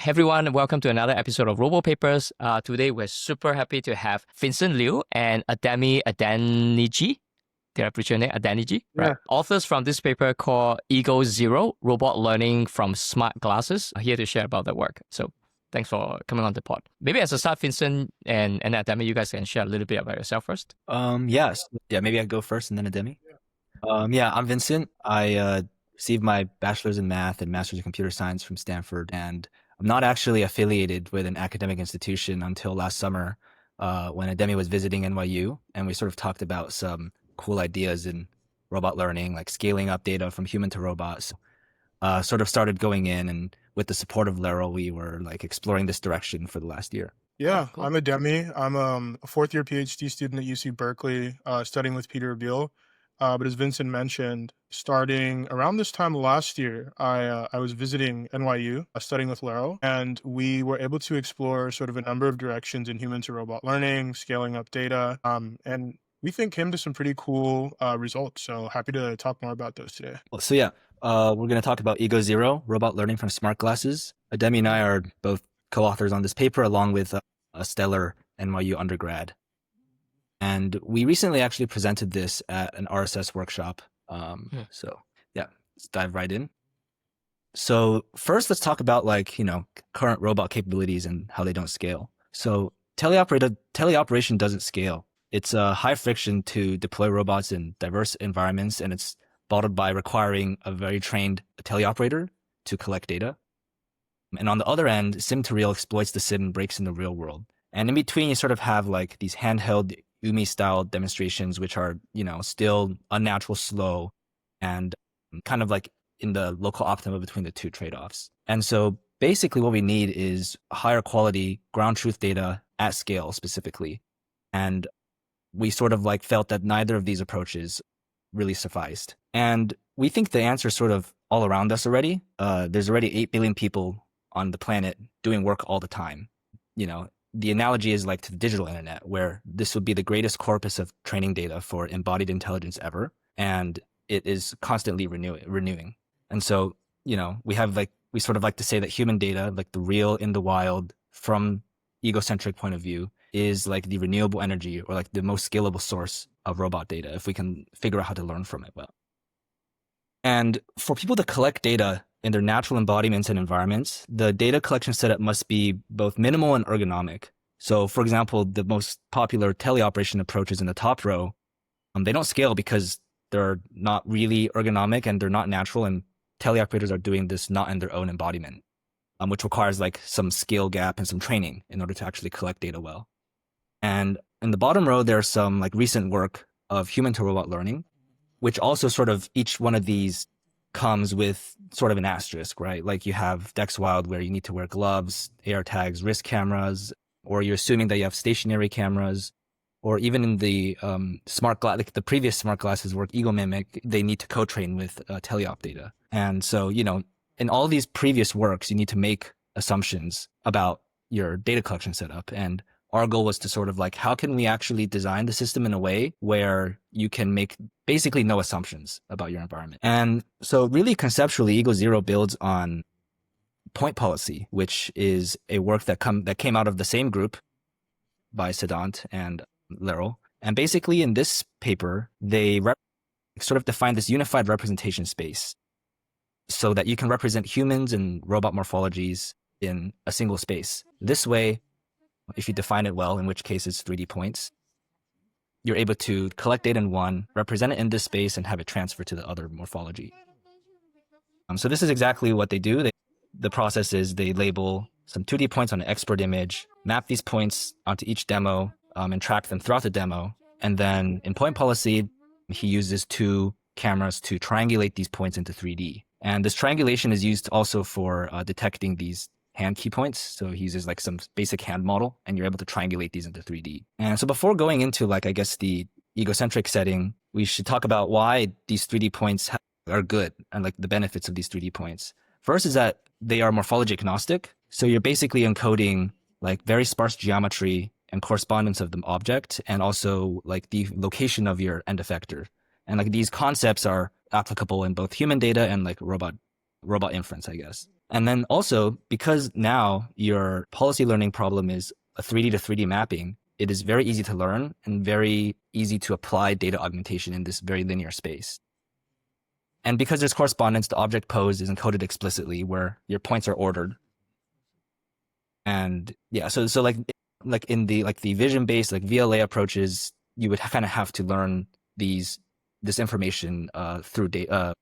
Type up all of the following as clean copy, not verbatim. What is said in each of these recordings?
Hey everyone, welcome to another episode of Robo Papers. Today we're super happy to have Vincent Liu and Adeniji. Did I preach your name? Adeniji? Yeah. Right. Authors from this paper called EgoZero, Robot Learning from Smart Glasses, are here to share about their work. So thanks for coming on the pod. Maybe as a start, Vincent and Ademi, you guys can share a little bit about yourself first. Maybe I go first and then Ademi. I'm Vincent. I received my bachelor's in math and master's in computer science from Stanford, and I'm not actually affiliated with an academic institution until last summer when Ademi was visiting NYU, and we sort of talked about some cool ideas in robot learning, like scaling up data from human to robots. Sort of started going in, and with the support of Lero, we were like exploring this direction for the last year. Yeah, Cool. I'm Ademi. I'm a fourth-year PhD student at UC Berkeley, studying with Peter Abil. But as Vincent mentioned, starting around this time last year, I was visiting NYU, studying with Lero, and we were able to explore sort of a number of directions in human to robot learning, scaling up data, and we think came to some pretty cool results. So happy to talk more about those today. We're going to talk about EgoZero, robot learning from smart glasses. Ademi and I are both co-authors on this paper, along with a stellar NYU undergrad. And we recently actually presented this at an RSS workshop. Let's dive right in. So first, let's talk about current robot capabilities and how they don't scale. So teleoperation doesn't scale. It's high friction to deploy robots in diverse environments, and it's bottled by requiring a very trained teleoperator to collect data. And on the other end, sim-to-real exploits the sim and breaks in the real world. And in between, you sort of have like these handheld UMI-style demonstrations, which are, still unnatural, slow, and kind of like in the local optima between the two trade-offs. And so basically what we need is higher quality ground truth data at scale specifically. And we sort of like felt that neither of these approaches really sufficed. And we think the answer is sort of all around us already. There's already 8 billion people on the planet doing work all the time. The analogy is like to the digital internet, where this would be the greatest corpus of training data for embodied intelligence ever. And it is constantly renewing. And so, we sort of like to say that human data, like the real in the wild from egocentric point of view, is like the renewable energy or like the most scalable source of robot data if we can figure out how to learn from it well. And for people to collect data in their natural embodiments and environments, the data collection setup must be both minimal and ergonomic. So for example, the most popular teleoperation approaches in the top row, they don't scale because they're not really ergonomic and they're not natural, and teleoperators are doing this not in their own embodiment, which requires like some skill gap and some training in order to actually collect data well. And in the bottom row, there's some like recent work of human to robot learning, which also sort of each one of these comes with sort of an asterisk, right? Like you have DexWild where you need to wear gloves, AR tags, wrist cameras, or you're assuming that you have stationary cameras, or even in the like the previous smart glasses work, EgoMimic, they need to co-train with teleop data. And so, in all these previous works, you need to make assumptions about your data collection setup. And our goal was to sort of like, how can we actually design the system in a way where you can make basically no assumptions about your environment? And so really conceptually, EgoZero builds on point policy, which is a work that came out of the same group by Sedant and Lero. And basically in this paper, they sort of define this unified representation space so that you can represent humans and robot morphologies in a single space. This way, if you define it well, in which case it's 3D points, you're able to collect data in one, represent it in this space, and have it transfer to the other morphology. So this is exactly what they do. The process is they label some 2D points on an expert image, map these points onto each demo, and track them throughout the demo. And then in point policy, he uses 2 cameras to triangulate these points into 3D. And this triangulation is used also for detecting these hand key points. So he uses like some basic hand model, and you're able to triangulate these into 3D. And so before going into like, I guess, the egocentric setting, we should talk about why these 3D points are good and like the benefits of these 3D points. First is that they are morphology agnostic. So you're basically encoding like very sparse geometry and correspondence of the object, and also like the location of your end effector. And like these concepts are applicable in both human data and like robot inference, I guess. And then also, because now your policy learning problem is a 3D to 3D mapping, it is very easy to learn and very easy to apply data augmentation in this very linear space. And because there's correspondence, the object pose is encoded explicitly where your points are ordered. And yeah, so like in the vision-based like VLA approaches, you would kind of have to learn this information through data.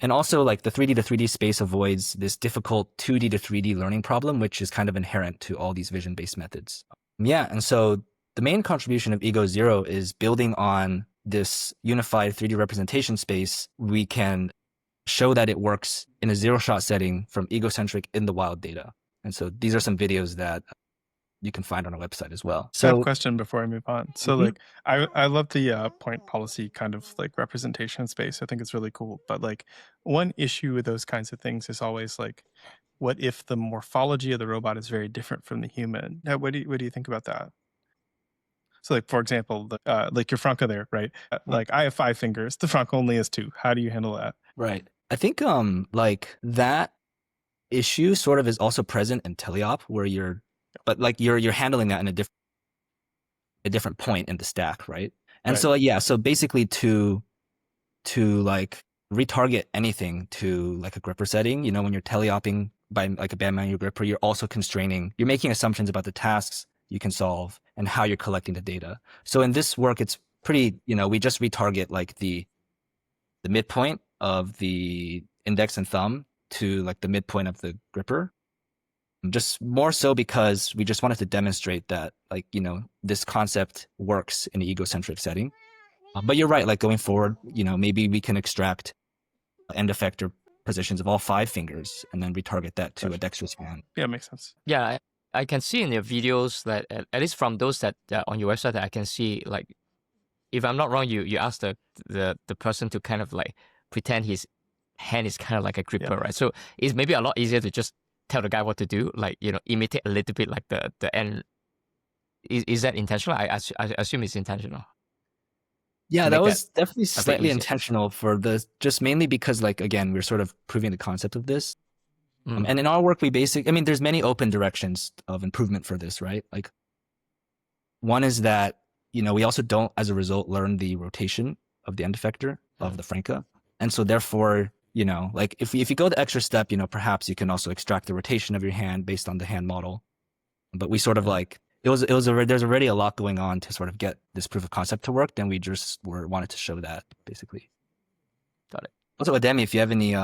And also, like the 3D to 3D space avoids this difficult 2D to 3D learning problem, which is kind of inherent to all these vision-based methods. Yeah, and so the main contribution of EgoZero is building on this unified 3D representation space. We can show that it works in a zero-shot setting from egocentric in the wild data. And so these are some videos that you can find on our website as well. So I have So a question before I move on. So like I love the point policy kind of like representation space. I think it's really cool. But like one issue with those kinds of things is always like, what if the morphology of the robot is very different from the human? Now, what do you think about that? So like for example, like your Franca there, right? Like I have 5 fingers. The Franca only has 2. How do you handle that? right, I think like that issue sort of is also present in teleop where you're handling that in a different point in the stack, right? And Right. so yeah, so basically to like retarget anything to like a gripper setting, you know, when you're teleoping by like a band manual gripper, you're also you're making assumptions about the tasks you can solve and how you're collecting the data. So in this work, it's pretty, you know, we just retarget like the midpoint of the index and thumb to like the midpoint of the gripper. Just more so because we just wanted to demonstrate that, like, you know, this concept works in an egocentric setting. But you're right, like going forward, you know, maybe we can extract end effector positions of all 5 fingers and then retarget that to a dexterous hand. Yeah, makes sense. Yeah, I can see in your videos that at least from those that on your website that I can see, like, if I'm not wrong, you ask the person to kind of like pretend his hand is kind of like a gripper, right? So it's maybe a lot easier to just tell the guy what to do, like, you know, imitate a little bit like the end. Is that intentional? I assume it's intentional. Yeah, To that make was definitely bit slightly easier. intentional for just mainly because, like, again, we're sort of proving the concept of this. Mm. And in our work, there's many open directions of improvement for this, right? Like, one is that, you know, we also don't, as a result, learn the rotation of the end effector of the Franca. And so therefore, you know, like if you go the extra step, you know, perhaps you can also extract the rotation of your hand based on the hand model. But we sort of like, there's already a lot going on to sort of get this proof of concept to work. Then we just wanted to show that, basically. Got it. Also, Ademi, if you have any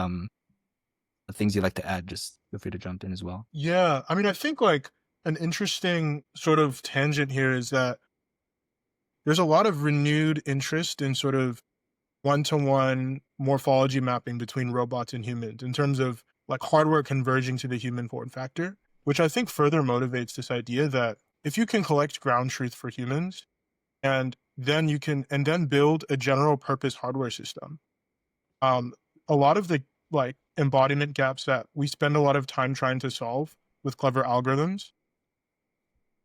things you'd like to add, just feel free to jump in as well. Yeah, I mean, I think like an interesting sort of tangent here is that there's a lot of renewed interest in sort of one-to-one morphology mapping between robots and humans in terms of like hardware converging to the human form factor, which I think further motivates this idea that if you can collect ground truth for humans and then build a general purpose hardware system, a lot of the like embodiment gaps that we spend a lot of time trying to solve with clever algorithms,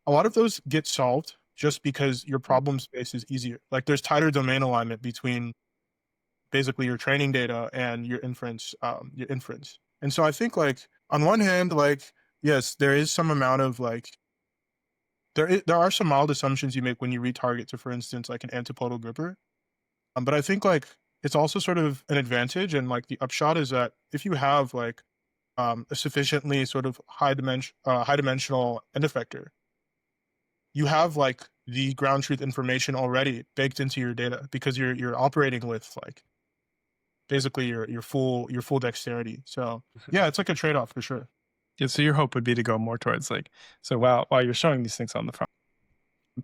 a lot of those get solved just because your problem space is easier. Like there's tighter domain alignment between basically your training data and your inference. And so I think like on one hand, like, yes, there is some amount of like, there are some mild assumptions you make when you retarget to, for instance, like an antipodal gripper. But I think like it's also sort of an advantage. And like the upshot is that if you have like a sufficiently sort of high dimensional end effector, you have like the ground truth information already baked into your data because you're operating with like basically your full dexterity. So yeah, it's like a trade-off for sure. Yeah, so your hope would be to go more towards like, so while you're showing these things on the front,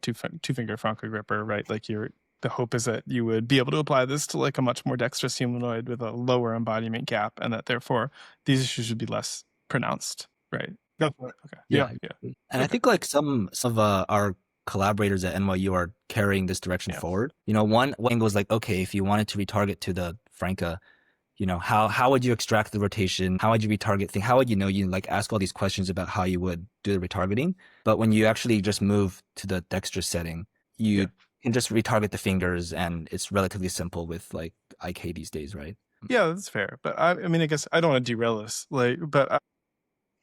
two finger Franca gripper, right? Like the hope is that you would be able to apply this to like a much more dexterous humanoid with a lower embodiment gap, and that therefore these issues would be less pronounced, right? Definitely. Okay. Yeah. Yeah. And I think like some of our collaborators at NYU are carrying this direction forward. You know, one angle is like, okay, if you wanted to retarget to the Franca, you know, how would you extract the rotation? How would you retarget thing? How would you know? You like ask all these questions about how you would do the retargeting. But when you actually just move to the dexterous setting, you can just retarget the fingers, and it's relatively simple with like IK these days, right? Yeah, that's fair. But I mean, I guess I don't want to derail this. Like, but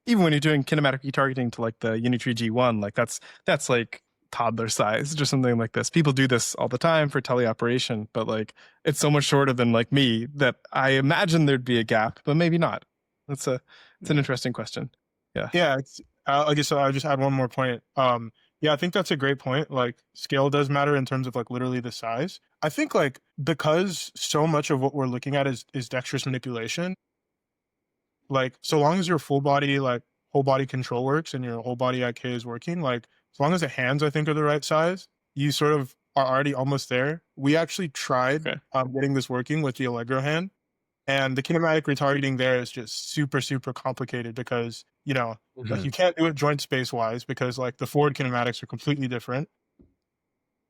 even when you're doing kinematic retargeting to like the Unitree G1, like that's like toddler sized or something like this. People do this all the time for teleoperation, but like it's so much shorter than like me that I imagine there'd be a gap, but maybe not. It's an interesting question. Yeah, it's, I guess I'll just add one more point. Yeah, I think that's a great point. Like scale does matter in terms of like literally the size. I think like because so much of what we're looking at is dexterous manipulation, like so long as your full body, like whole body control works and your whole body IK is working, like as long as the hands I think are the right size, you sort of are already almost there. We actually tried getting this working with the Allegro hand. And the kinematic retargeting there is just super, super complicated because, you know, like you can't do it joint space wise because like the forward kinematics are completely different.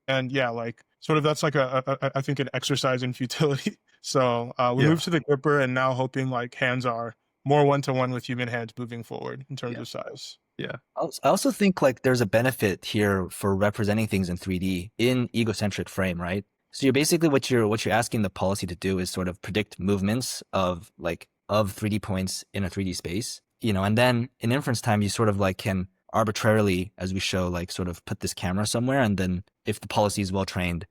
And yeah, like sort of that's like I think an exercise in futility. So we moved to the gripper and now hoping like hands are more one-to-one with human hands moving forward in terms of size. Yeah. I also think like there's a benefit here for representing things in 3D in egocentric frame, right? So you're basically what you're asking the policy to do is sort of predict movements of 3D points in a 3D space, you know, and then in inference time you sort of like can arbitrarily, as we show, like sort of put this camera somewhere, and then if the policy is well trained,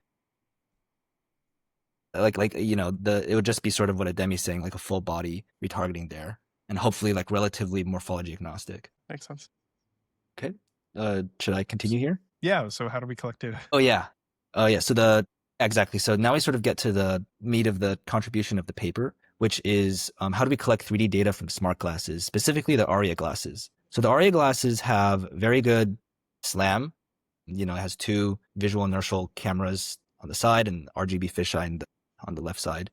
like you know, it would just be sort of what Ademi's saying, like a full body retargeting there, and hopefully like relatively morphology agnostic. Makes sense. Okay, should I continue here? Yeah. So how do we collect data? Oh yeah. So exactly. So now we sort of get to the meat of the contribution of the paper, which is how do we collect 3D data from smart glasses, specifically the Aria glasses. So the Aria glasses have very good SLAM. You know, it has two visual inertial cameras on the side and RGB fisheye on the left side.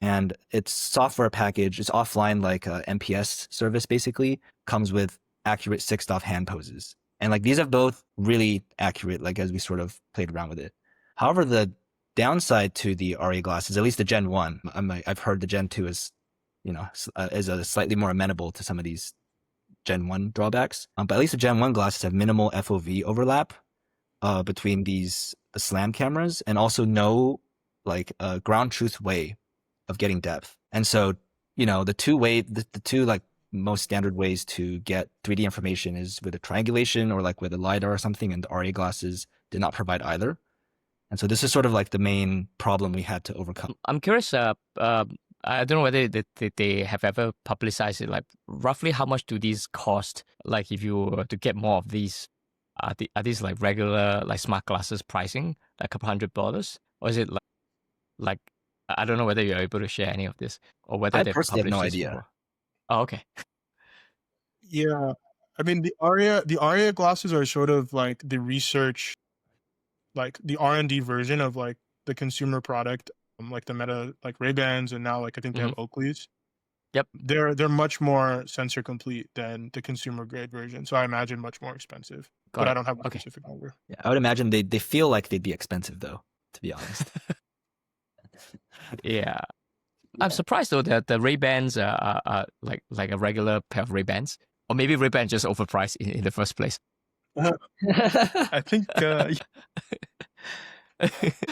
And its software package is offline, like a MPS service, basically comes with accurate 6DoF hand poses. And like these are both really accurate, like as we sort of played around with it. However, the downside to the Aria glasses, at least the Gen 1, I've heard the Gen 2 is, you know, is a slightly more amenable to some of these Gen 1 drawbacks. But at least the Gen 1 glasses have minimal FOV overlap between the SLAM cameras, and also no like ground truth way of getting depth. And so, you know, the two like most standard ways to get 3D information is with a triangulation or like with a LiDAR or something, and the Aria glasses did not provide either. And so this is sort of like the main problem we had to overcome. I'm curious, I don't know whether they have ever publicized it, like roughly how much do these cost? Like if you were to get more of these, are these like regular like smart glasses pricing, like $200? Or is it like I don't know whether you're able to share any of this or whether I they personally have no published this idea. before. Oh, okay. Yeah. I mean the Aria glasses are sort of like the research, like the R&D version of like the consumer product, like the Meta, like Ray-Bans, and now like I think they have Oakleys. Yep. They're much more sensor complete than the consumer grade version, so I imagine much more expensive. But I don't have a specific number. Yeah, I would imagine they feel like they'd be expensive though, to be honest. Yeah. I'm surprised though that the Ray-Bans are like a regular pair of Ray-Bans, or maybe Ray-Ban just overpriced in the first place. I think yeah,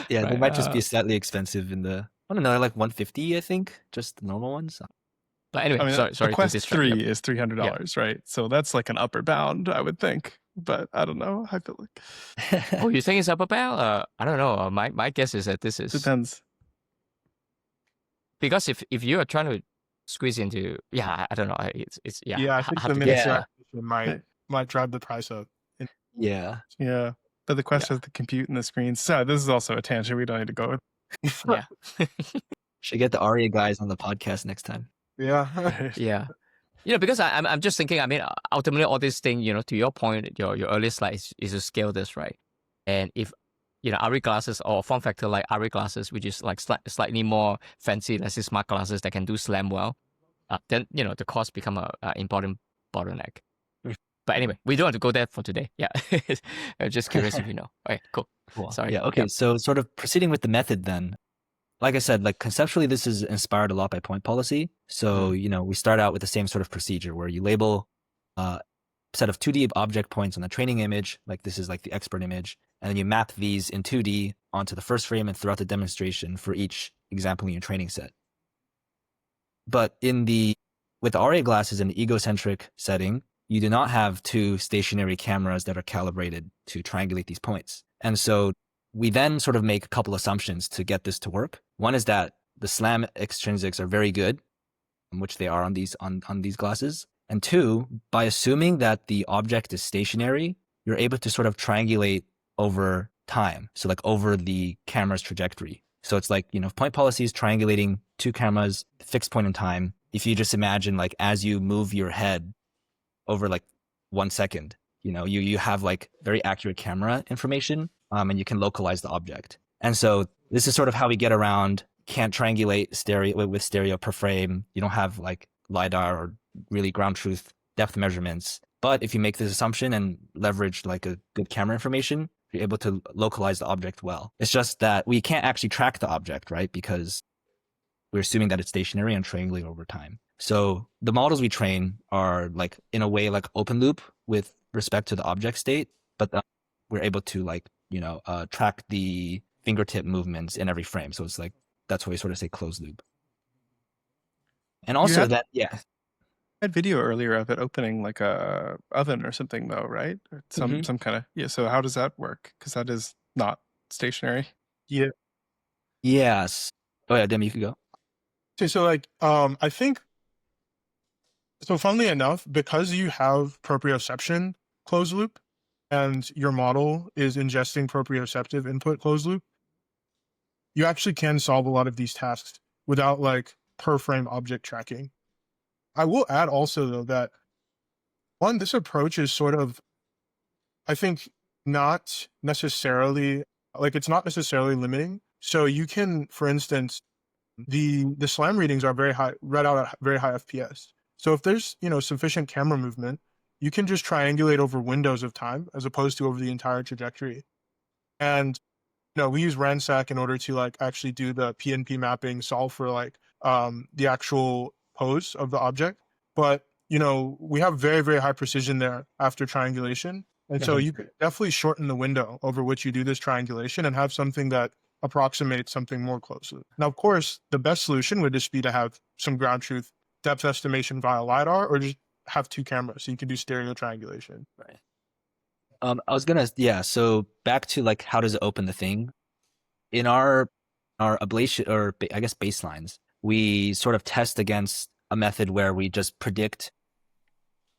they might just be slightly expensive in the, I don't know, like 150, I think, just the normal ones. But anyway, I mean, sorry. the Quest 3 Yep. is $300, right? So that's like an upper bound, I would think. But I don't know. I feel like Oh, you think it's upper bound? I don't know. My guess is that this is depends. Because if you are trying to squeeze into, I don't know. It's Yeah, I think the miniaturization might drive the price up. Yeah. Yeah. But the Quest has the compute and the screens. So this is also a tangent we don't need to go with. Yeah. Should get the Aria guys on the podcast next time. Yeah. Yeah. You know, because I'm just thinking, I mean, ultimately all this thing, you know, to your point, your earlier slide is to scale this, right? And if, you know, Ari glasses or form factor like Ari glasses, which is like slightly more fancy, let's say smart glasses that can do SLAM well, then, you know, the cost become a important bottleneck. But anyway, we don't have to go there for today. Yeah. I'm just curious if you know. Okay, cool. Sorry. Yeah, okay. So sort of proceeding with the method then. Like I said, like conceptually, this is inspired a lot by point policy. So, you know, we start out with the same sort of procedure where you label a set of 2D object points on the training image, like this is like the expert image, and then you map these in 2D onto the first frame and throughout the demonstration for each example in your training set. But with the Aria glasses in the egocentric setting, you do not have two stationary cameras that are calibrated to triangulate these points. And so we then sort of make a couple assumptions to get this to work. One is that the SLAM extrinsics are very good, which they are on these glasses. And two, by assuming that the object is stationary, you're able to sort of triangulate over time. So like over the camera's trajectory. So it's like, point policy is triangulating two cameras, fixed point in time. If you just imagine like as you move your head over like 1 second, you have like very accurate camera information, and you can localize the object. And so this is sort of how we get around, can't triangulate with stereo per frame. You don't have like LiDAR or really ground truth depth measurements. But if you make this assumption and leverage like a good camera information, you're able to localize the object well. It's just that we can't actually track the object, right? Because we're assuming that it's stationary and triangulating over time. So the models we train are like in a way like open loop with respect to the object state, but we're able to like, track the fingertip movements in every frame. So it's like, that's why we sort of say closed loop. And also had video earlier of it opening like a oven or something though, right? Or some kind of, so how does that work? Because that is not stationary. Yeah. Yes. Oh yeah, Ademi, you can go. So like, I think, so funnily enough, because you have proprioception closed loop and your model is ingesting proprioceptive input closed loop, you actually can solve a lot of these tasks without like per frame object tracking. I will add also though that this approach is sort of, I think, not necessarily, like it's not necessarily limiting. So you can, for instance, the SLAM readings are very high, read out at very high FPS. So if there's, sufficient camera movement, you can just triangulate over windows of time as opposed to over the entire trajectory. And, we use Ransack in order to like actually do the PNP mapping, solve for like the actual pose of the object. But, we have very, very high precision there after triangulation. And so you could definitely shorten the window over which you do this triangulation and have something that approximates something more closely. Now, of course, the best solution would just be to have some ground truth depth estimation via LiDAR or just have two cameras so you can do stereo triangulation. Right. So back to like, how does it open the thing? In our ablation, or I guess baselines, we sort of test against a method where we just predict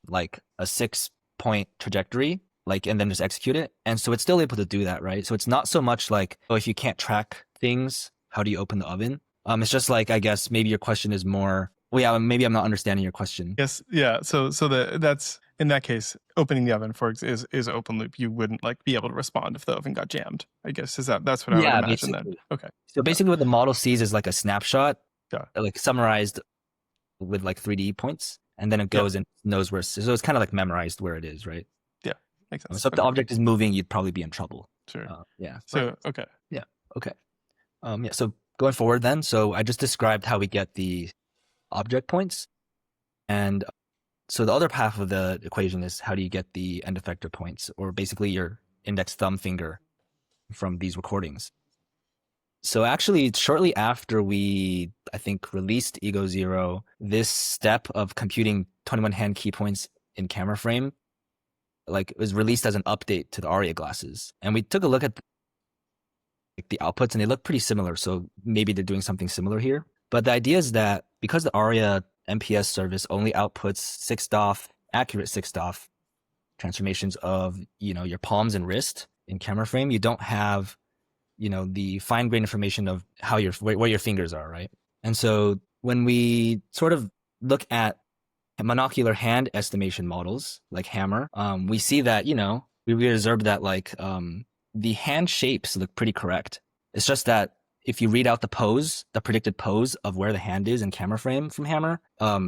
like a 6-point trajectory, and then just execute it. And so it's still able to do that, right? So it's not so much like, if you can't track things, how do you open the oven? It's just like, I guess maybe your question is more, maybe I'm not understanding your question. Yes. Yeah. So that's, in that case, opening the oven is open loop. You wouldn't like be able to respond if the oven got jammed, I guess. That's what I would imagine then. Okay. So basically what the model sees is like a snapshot, like summarized with like 3D points, and then it goes and knows where, so it's kind of like memorized where it is, right? Yeah. Makes sense. So if the object is moving, you'd probably be in trouble. Sure. So, okay. Yeah. Okay. So going forward then, so I just described how we get the object points. And so the other half of the equation is how do you get the end effector points, or basically your index thumb finger from these recordings. So actually, shortly after we, I think, released EgoZero, this step of computing 21 hand key points in camera frame, was released as an update to the Aria glasses. And we took a look at the outputs, and they look pretty similar. So maybe they're doing something similar here. But the idea is that because the Aria MPS service only outputs 6DoF, accurate 6DoF transformations of, your palms and wrist in camera frame, you don't have, the fine grained information of how where your fingers are, right? And so when we sort of look at monocular hand estimation models like Hammer, we see that, we observed that the hand shapes look pretty correct. It's just that if you read out the predicted pose of where the hand is in camera frame from Hammer,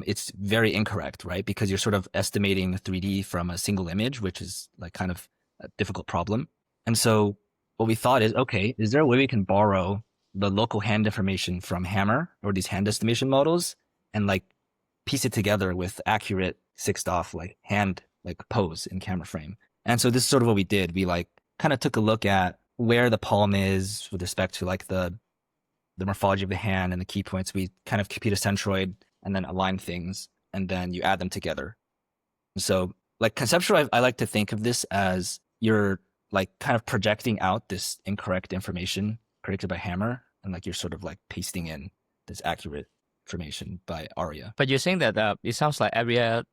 it's very incorrect, right? Because you're sort of estimating the 3D from a single image, which is like kind of a difficult problem. And so what we thought is, okay, is there a way we can borrow the local hand information from Hammer or these hand estimation models and piece it together with accurate 6DoF hand pose in camera frame? And so this is sort of what we did. We kind of took a look at where the palm is with respect to the morphology of the hand and the key points. We kind of compute a centroid and then align things, and then you add them together. So like conceptually, I like to think of this as you're like kind of projecting out this incorrect information predicted by Hammer, and like you're sort of like pasting in this accurate information by Aria. But you're saying that it sounds like Aria,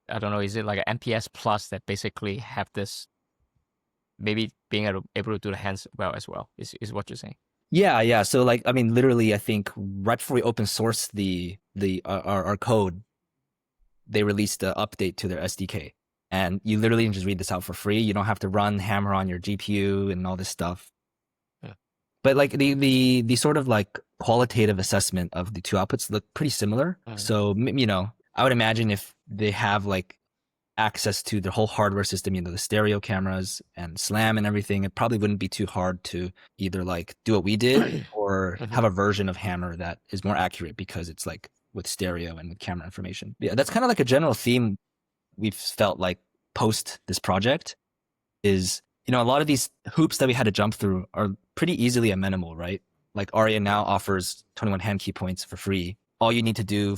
I don't know, is it like an MPS plus that basically have this maybe being able to do the hands well as well, is what you're saying? Yeah. So like, I mean, literally, I think right before we open source our code, they released an update to their SDK, and you literally can just read this out for free. You don't have to run Hammer on your GPU and all this stuff. Yeah. But like the sort of like qualitative assessment of the two outputs look pretty similar. So I would imagine if they have like access to the whole hardware system, the stereo cameras and SLAM and everything, it probably wouldn't be too hard to either like do what we did or have a version of Hammer that is more accurate because it's like with stereo and with camera information. Yeah, that's kind of like a general theme we've felt like post this project is, a lot of these hoops that we had to jump through are pretty easily amenable, right? Like Aria now offers 21 hand key points for free. All you need to do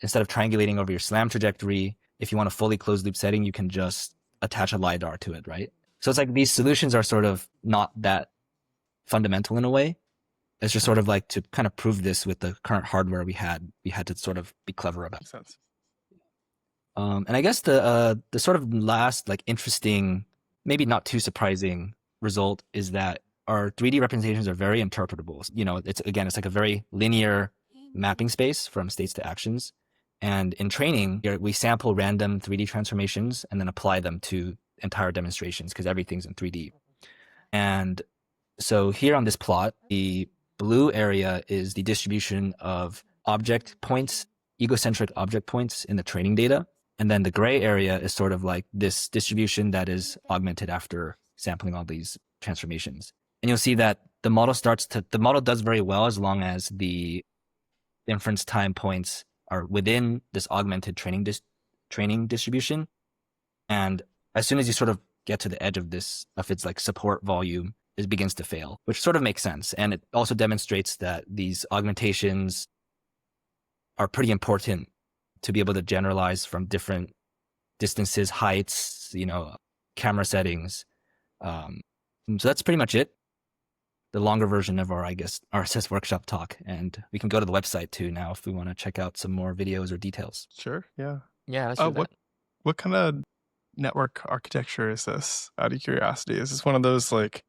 instead of triangulating over your SLAM trajectory, if you want a fully closed loop setting, you can just attach a LiDAR to it, right? So it's like these solutions are sort of not that fundamental in a way. It's just sort of like to kind of prove this with the current hardware we had to sort of be clever about. Makes sense. And I guess the sort of last like interesting, maybe not too surprising result is that our 3D representations are very interpretable. It's like a very linear mapping space from states to actions. And in training, we sample random 3D transformations and then apply them to entire demonstrations because everything's in 3D. And so here on this plot, the blue area is the distribution of object points, egocentric object points in the training data. And then the gray area is sort of like this distribution that is augmented after sampling all these transformations. And you'll see that the model does very well as long as the inference time points are within this augmented training distribution. And as soon as you sort of get to the edge of its like support volume, it begins to fail, which sort of makes sense. And it also demonstrates that these augmentations are pretty important to be able to generalize from different distances, heights, camera settings. So that's pretty much it. The longer version of our RSS workshop talk. And we can go to the website too now if we want to check out some more videos or details. Sure. Yeah. Yeah. Let's do that. What kind of network architecture is this, out of curiosity? Is this one of those like,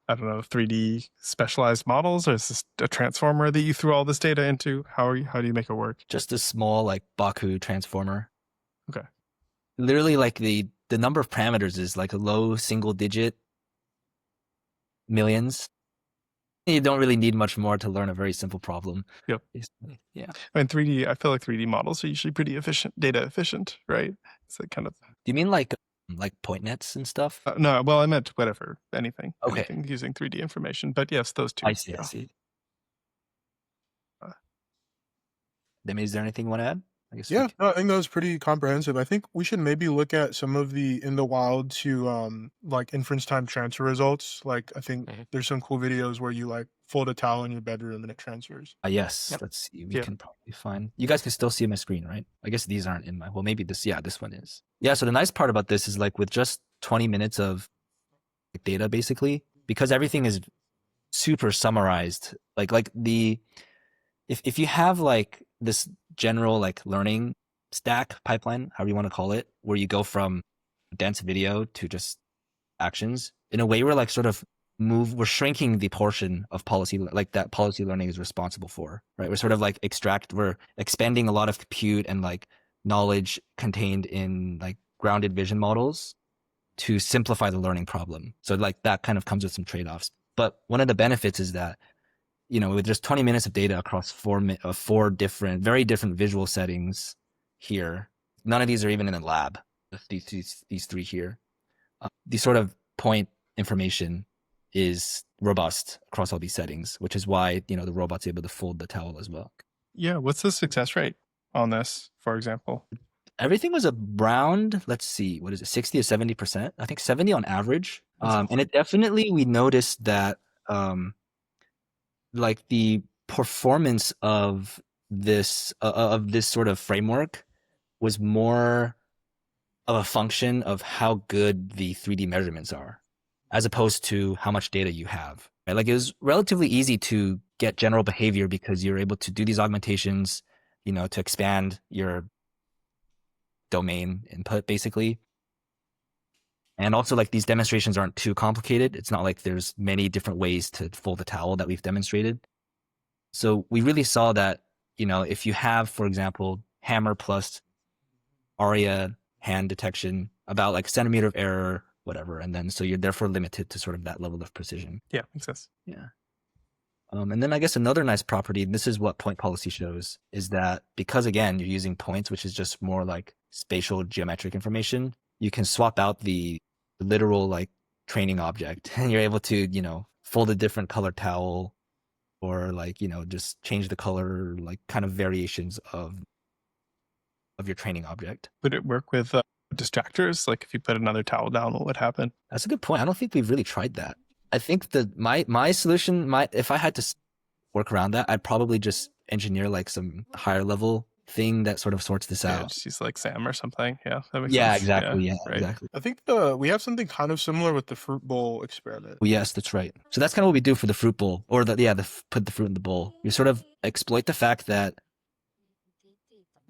I don't know, 3D specialized models, or is this a transformer that you threw all this data into? How do you make it work? Just a small like Baku transformer. Okay. Literally like the number of parameters is like a low single digit millions. You don't really need much more to learn a very simple problem. Yep. Yeah. I mean, 3D, I feel like 3D models are usually pretty data efficient, right? It's like kind of. Do you mean like point nets and stuff? No, well, I meant whatever, anything. Okay. Anything using 3D information. But yes, those two. I see. I see. Demi, is there anything you want to add? I guess. Yeah, no, I think that was pretty comprehensive. I think we should maybe look at some of the in the wild to like inference time transfer results. Like I think there's some cool videos where you like fold a towel in your bedroom and it transfers. Yes. Yep. Let's see. We can probably find. You guys can still see my screen, right? I guess these aren't in my. Well, maybe this. Yeah, this one is. Yeah. So the nice part about this is like with just 20 minutes of data, basically, because everything is super summarized. Like the if you have like this general like learning stack pipeline, however you want to call it, where you go from dense video to just actions, in a way we're like sort of we're shrinking the portion of policy like that policy learning is responsible for, right? We're sort of like we're expending a lot of compute and like knowledge contained in like grounded vision models to simplify the learning problem. So like that kind of comes with some trade-offs. But one of the benefits is that with just 20 minutes of data across four different, very different visual settings here, none of these are even in the lab. These three here, the sort of point information is robust across all these settings, which is why the robot's able to fold the towel as well. Yeah, what's the success rate on this, for example? Everything was around, let's see, what is it, 60 or 70%? I think 70 on average. And it definitely, we noticed that like the performance of this sort of framework was more of a function of how good the 3D measurements are, as opposed to how much data you have. Right? Like it was relatively easy to get general behavior because you're able to do these augmentations, to expand your domain input basically. And also like these demonstrations aren't too complicated. It's not like there's many different ways to fold a towel that we've demonstrated. So we really saw that, if you have, for example, hammer plus ARIA hand detection, about like centimeter of error, whatever. And then so you're therefore limited to sort of that level of precision. Yeah, makes sense. Yeah. And then I guess another nice property, and this is what point policy shows, is that because again, you're using points, which is just more like spatial geometric information, you can swap out the literal like training object and you're able to, fold a different color towel or like, just change the color, like kind of variations of your training object. Would it work with distractors? Like if you put another towel down, what would happen? That's a good point. I don't think we've really tried that. I think that my solution, if I had to work around that, I'd probably just engineer like some higher level thing that sort of sorts this Yeah, out. just use like SAM or something. Yeah, that makes Yeah, sense. exactly. Yeah, right. exactly. I think we have something kind of similar with the fruit bowl experiment. Well, yes, that's right. So that's kind of what we do for the fruit bowl, or put the fruit in the bowl. You sort of exploit the fact that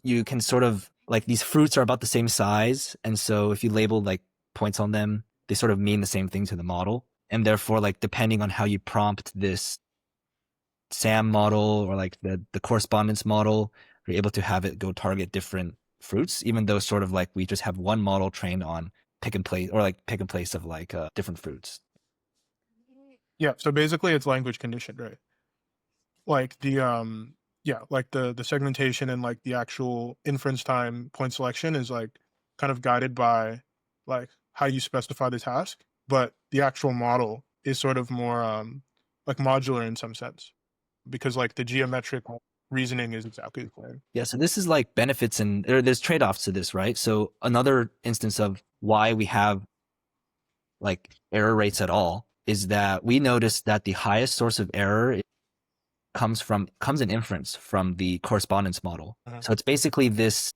you can sort of like these fruits are about the same size, and so if you label like points on them, they sort of mean the same thing to the model, and therefore like depending on how you prompt this SAM model or like the correspondence model, you're able to have it go target different fruits, even though sort of like we just have one model trained on pick and place of like different fruits. Yeah, so basically it's language conditioned, right? Like the like the segmentation and like the actual inference time point selection is like kind of guided by like how you specify the task, but the actual model is sort of more like modular in some sense, because like the geometric reasoning is exactly the same. Yeah, so this is like benefits there's trade-offs to this, right? So another instance of why we have like error rates at all is that we noticed that the highest source of error comes in inference from the correspondence model. So it's basically this,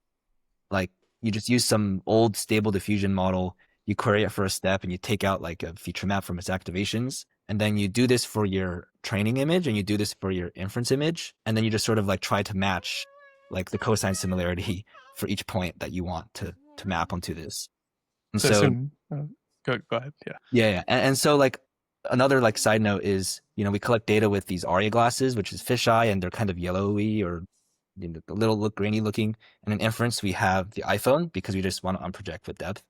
like you just use some old stable diffusion model, you query it for a step and you take out like a feature map from its activations. And then you do this for your training image and you do this for your inference image. And then you just sort of like try to match like the cosine similarity for each point that you want to map onto this. And so go ahead. Yeah. Yeah. And so like another like side note is, we collect data with these ARIA glasses, which is fisheye, and they're kind of yellowy or a little grainy looking. And in inference, we have the iPhone because we just want to unproject with depth.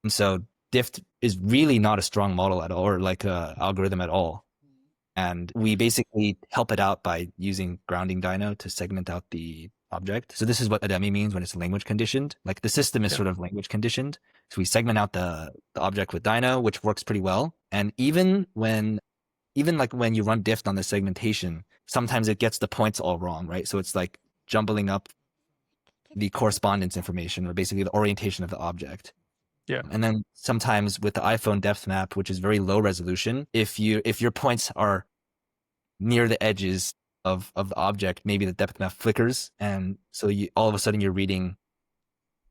And so DIFT is really not a strong model at all, or like a algorithm at all. And we basically help it out by using grounding dyno to segment out the object. So this is what Ademi means when it's language conditioned. Like the system is sort of language conditioned. So we segment out the object with dyno, which works pretty well. And even like when you run DIFT on the segmentation, sometimes it gets the points all wrong, right? So it's like jumbling up the correspondence information, or basically the orientation of the object. Yeah. And then sometimes with the iPhone depth map, which is very low resolution, if your points are near the edges of the object, maybe the depth map flickers, and so all of a sudden you're reading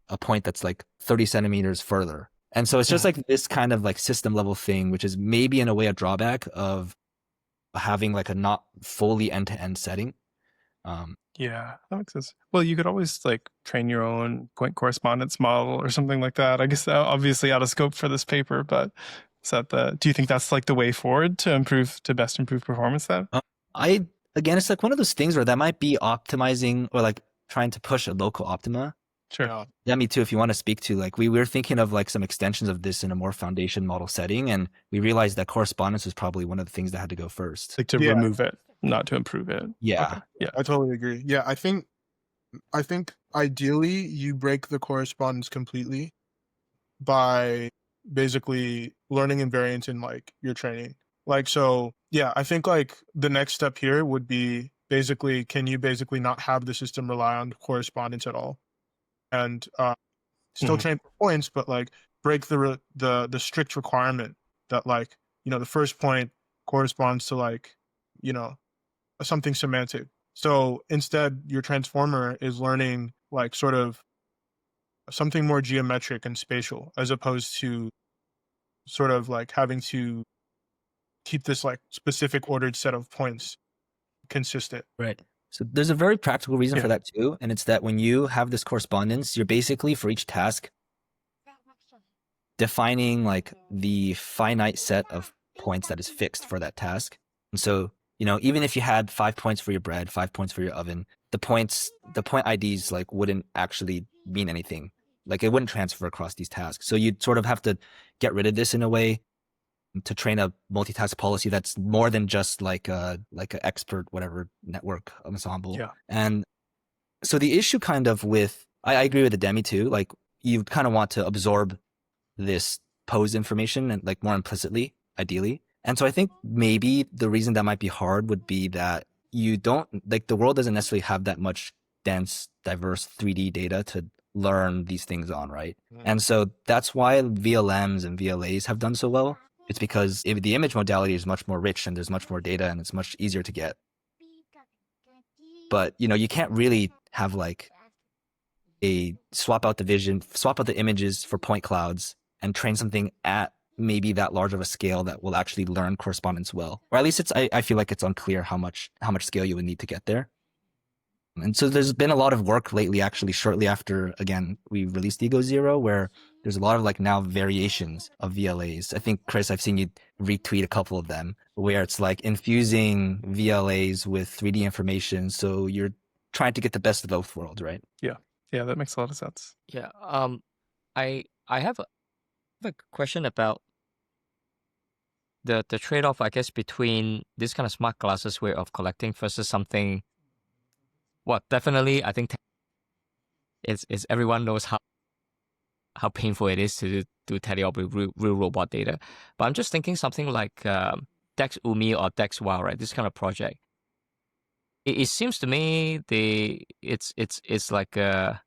a point that's like 30 centimeters further. And so it's just like this kind of like system level thing, which is maybe in a way a drawback of having like a not fully end-to-end setting. Yeah, that makes sense. Well, you could always like train your own point correspondence model or something like that. I guess that obviously out of scope for this paper, but do you think that's like the way forward to best improve performance then? Again, it's like one of those things where that might be optimizing or like trying to push a local optima. Sure. Yeah, me too. If you want to speak to, like, we were thinking of like some extensions of this in a more foundation model setting, and we realized that correspondence was probably one of the things that had to go first. Like to remove it, not to improve it. Yeah. Okay. Yeah. I totally agree. Yeah, I think ideally you break the correspondence completely by basically learning invariance in like your training. Like, so yeah, I think like the next step here would be basically, can you basically not have the system rely on correspondence at all? And still train for points, but like break the strict requirement that like, the first point corresponds to like, something semantic. So instead your transformer is learning like sort of something more geometric and spatial, as opposed to sort of like having to keep this like specific ordered set of points consistent. Right. So there's a very practical reason Yeah. for that too, and it's that when you have this correspondence, you're basically for each task defining like the finite set of points that is fixed for that task. And so, even if you had 5 points for your bread, 5 points for your oven, the point IDs like wouldn't actually mean anything. Like it wouldn't transfer across these tasks. So you'd sort of have to get rid of this in a way to train a multitask policy that's more than just like a expert whatever network ensemble. Yeah. And so the issue kind of with I agree with Ademi too. Like you kind of want to absorb this pose information and like more implicitly, ideally. And so I think maybe the reason that might be hard would be that you don't like the world doesn't necessarily have that much dense, diverse 3D data to learn these things on, right? And so that's why VLMs and VLAs have done so well. It's because the image modality is much more rich and there's much more data and it's much easier to get. But, you can't really have like a swap out the images for point clouds and train something at maybe that large of a scale that will actually learn correspondence well. Or at least I feel like it's unclear how much scale you would need to get there. And so there's been a lot of work lately, actually, shortly after, again, we released EgoZero, where there's a lot of like now variations of VLAs. I think, Chris, I've seen you retweet a couple of them where it's like infusing VLAs with 3D information. So you're trying to get the best of both worlds, right? Yeah, that makes a lot of sense. Yeah. I have a question about the trade-off, I guess, between this kind of smart glasses way of collecting versus something. Well, definitely, I think it's everyone knows how painful it is to do tele-op with real robot data. But I'm just thinking something like Dex Umi or Dex Wow, right? This kind of project. It seems to me it's like a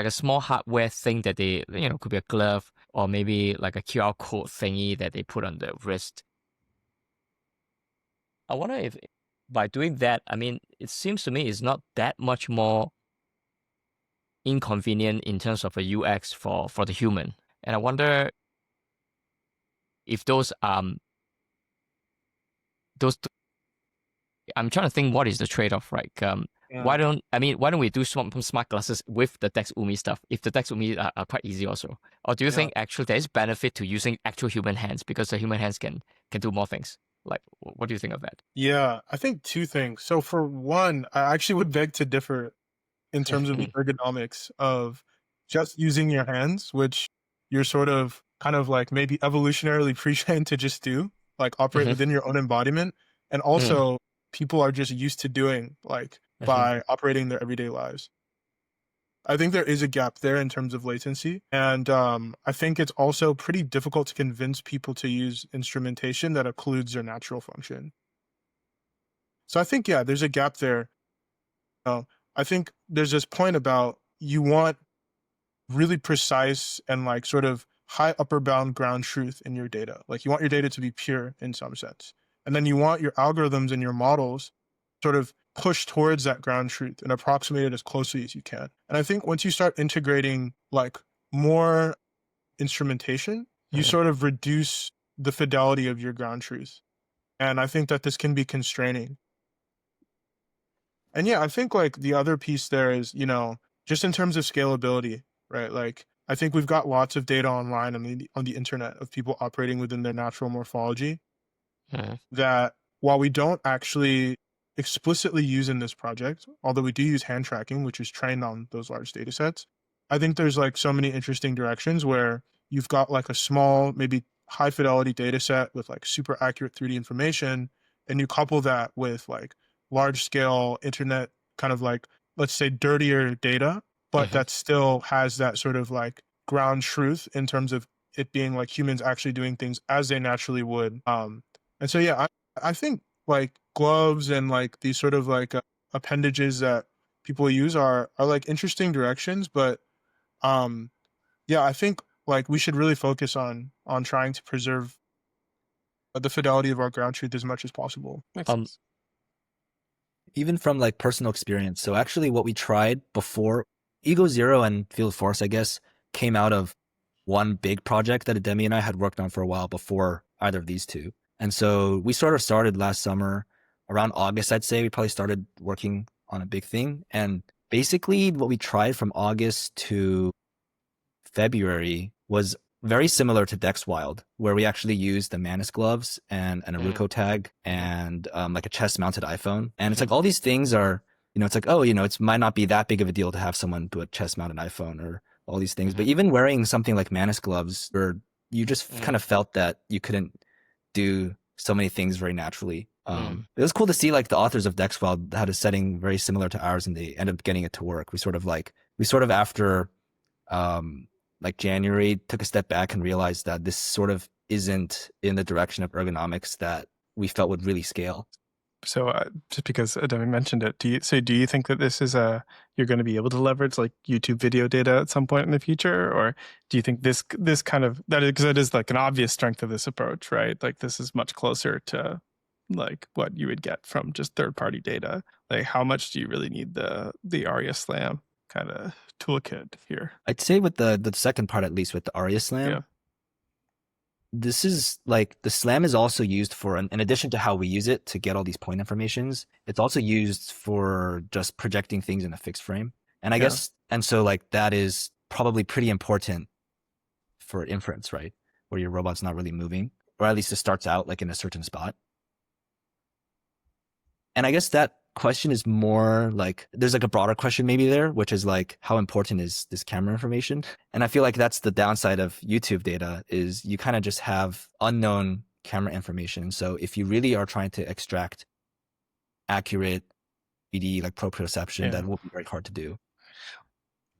small hardware thing that they could be a glove or maybe like a QR code thingy that they put on the wrist. I wonder if by doing that, I mean, it seems to me it's not that much more inconvenient in terms of a UX for the human. And I wonder if those I'm trying to think what is the trade-off, right? Why don't we do some smart glasses with the Dex Umi stuff if the Dex Umi are quite easy also? Or do you think actually there is benefit to using actual human hands because the human hands can do more things? Like, what do you think of that? Yeah, I think two things. So for one, I actually would beg to differ in terms of the ergonomics of just using your hands, which you're sort of kind of like maybe evolutionarily pre-trained to just do, like operate within your own embodiment. And also people are just used to doing like by operating their everyday lives. I think there is a gap there in terms of latency. And I think it's also pretty difficult to convince people to use instrumentation that occludes their natural function. So I think, yeah, there's a gap there. I think there's this point about you want really precise and like sort of high upper bound ground truth in your data. Like you want your data to be pure in some sense. And then you want your algorithms and your models sort of push towards that ground truth and approximate it as closely as you can. And I think once you start integrating like more instrumentation, you sort of reduce the fidelity of your ground truth. And I think that this can be constraining. And yeah, I think like the other piece there is, just in terms of scalability, right? Like I think we've got lots of data online on the internet of people operating within their natural morphology that while we don't actually explicitly use in this project, although we do use hand tracking, which is trained on those large data sets, I think there's like so many interesting directions where you've got like a small, maybe high fidelity data set with like super accurate 3D information, and you couple that with like large scale internet kind of like, let's say dirtier data, but that still has that sort of like ground truth in terms of it being like humans actually doing things as they naturally would. And so, yeah, I think like gloves and like these sort of like appendages that people use are like interesting directions, but yeah, I think like we should really focus on trying to preserve the fidelity of our ground truth as much as possible. Makes sense. Even from like personal experience. So actually what we tried before EgoZero and Field Force, I guess, came out of one big project that Ademi and I had worked on for a while before either of these two. And so we sort of started last summer around August, I'd say. We probably started working on a big thing. And basically what we tried from August to February was very similar to DexWild, where we actually used the Manus gloves and a Ruko tag and like a chest mounted iPhone. And it's like all these things are, it's like, oh, it might not be that big of a deal to have someone do a chest mounted iPhone or all these things. But even wearing something like Manus gloves, or you just kind of felt that you couldn't do so many things very naturally. It was cool to see like the authors of DexWild had a setting very similar to ours, and they ended up getting it to work. We sort of after like January took a step back and realized that this sort of isn't in the direction of ergonomics that we felt would really scale. So just because Ademi mentioned it, do you think that this is you're going to be able to leverage like YouTube video data at some point in the future, or do you think this kind of because it is like an obvious strength of this approach, right? Like this is much closer to like what you would get from just third-party data. Like how much do you really need the ARIA Slam kind of toolkit here? I'd say with the second part, at least with the ARIA Slam, this is like the Slam is also used for, in addition to how we use it to get all these point informations, it's also used for just projecting things in a fixed frame. And I guess, and so like that is probably pretty important for inference, right? Where your robot's not really moving, or at least it starts out like in a certain spot. And I guess that question is more like, there's like a broader question maybe there, which is like, how important is this camera information? And I feel like that's the downside of YouTube data, is you kind of just have unknown camera information. So if you really are trying to extract accurate 3D like proprioception, that will be very hard to do.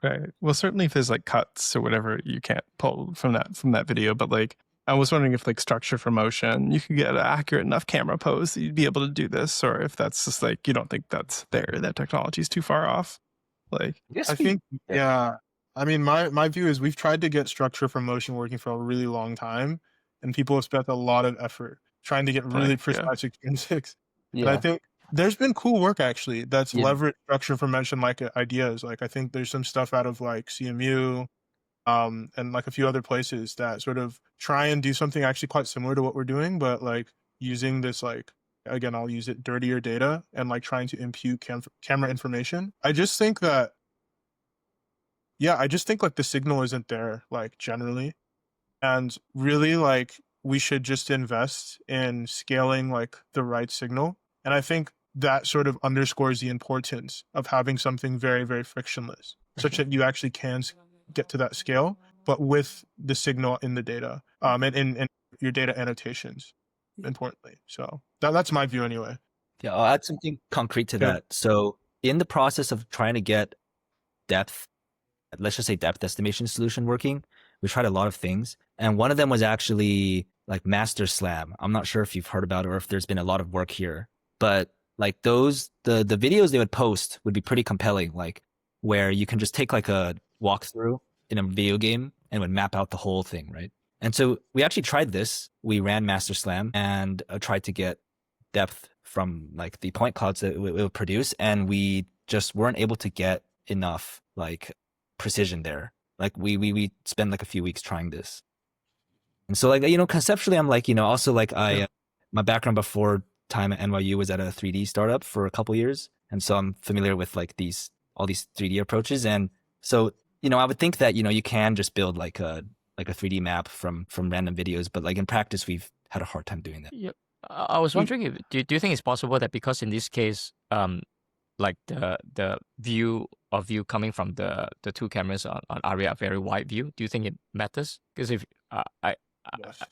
Right. Well, certainly if there's like cuts or whatever, you can't pull from that video. But like, I was wondering if like structure for motion, you could get an accurate enough camera pose that you'd be able to do this, or if that's just like, you don't think that's there, that technology is too far off. Like, I think, yeah. I mean, my view is we've tried to get structure for motion working for a really long time, and people have spent a lot of effort trying to get really precise extrinsics. And I think there's been cool work actually that's leveraged structure for motion like ideas. Like I think there's some stuff out of like CMU, and like a few other places that sort of try and do something actually quite similar to what we're doing, but like using this, like, again, I'll use it, dirtier data, and like trying to impute camera information. I just think that, like the signal isn't there, like generally. And really like we should just invest in scaling like the right signal. And I think that sort of underscores the importance of having something very, very frictionless, such that you actually can get to that scale, but with the signal in the data, and your data annotations, importantly. So that's my view anyway. Yeah, I'll add something concrete to that. So in the process of trying to get depth, let's just say depth estimation solution working, we tried a lot of things. And one of them was actually like Master Slam. I'm not sure if you've heard about it or if there's been a lot of work here, but like those, the videos they would post would be pretty compelling, like where you can just take like a walkthrough in a video game and would map out the whole thing, right? And so we actually tried this. We ran Master Slam and tried to get depth from like the point clouds that it would produce, and we just weren't able to get enough like precision there. Like we spent like a few weeks trying this. And so like, conceptually I'm like, also like my background before time at NYU was at a 3D startup for a couple years. And so I'm familiar with like all these 3D approaches. And so, I would think that, you can just build like a 3D map from random videos, but like in practice, we've had a hard time doing that. Yep. I was wondering, do you think it's possible that because in this case, like the view of you coming from the two cameras on ARIA, very wide view, do you think it matters? Because if I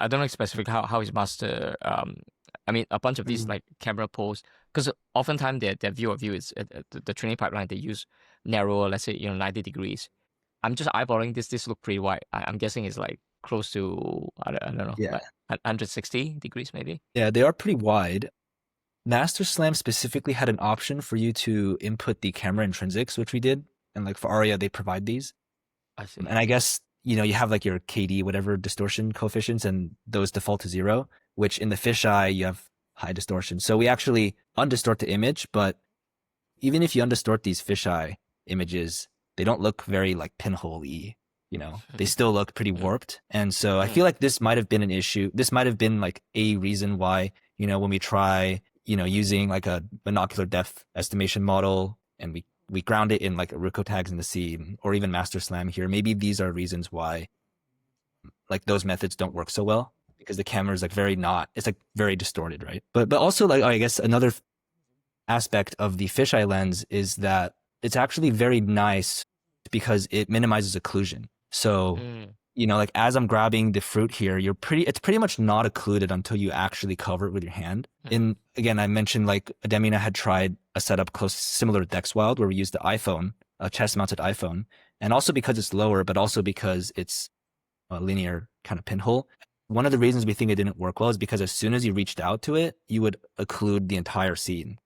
don't know specifically how is master. I mean, a bunch of these like camera poles, because oftentimes their view of you is the training pipeline they use narrower, let's say 90 degrees. I'm just eyeballing this. This look pretty wide. I'm guessing it's like close to I don't know, like 160 degrees maybe. Yeah, they are pretty wide. Master Slam specifically had an option for you to input the camera intrinsics, which we did, and like for ARIA they provide these. I see. And I guess you have like your KD whatever distortion coefficients, and those default to 0. Which in the fisheye you have high distortion. So we actually undistort the image, but even if you undistort these fisheye images, they don't look very like pinhole-y, you know, they still look pretty warped. And so I feel like this might have been an issue. This might have been like a reason why, you know, when we try, you know, using like a binocular depth estimation model and we ground it in like Ruko tags in the scene or even master slam here, maybe these are reasons why like those methods don't work so well, because the camera is like it's like very distorted, right? But also like I guess another aspect of the fisheye lens is that it's actually very nice because it minimizes occlusion. So, you know, like as I'm grabbing the fruit here, it's pretty much not occluded until you actually cover it with your hand. Again, I mentioned like Ademi and I had tried a setup similar to DexWild where we used the iPhone, a chest mounted iPhone. And also because it's lower, but also because it's a linear kind of pinhole. One of the reasons we think it didn't work well is because as soon as you reached out to it, you would occlude the entire scene.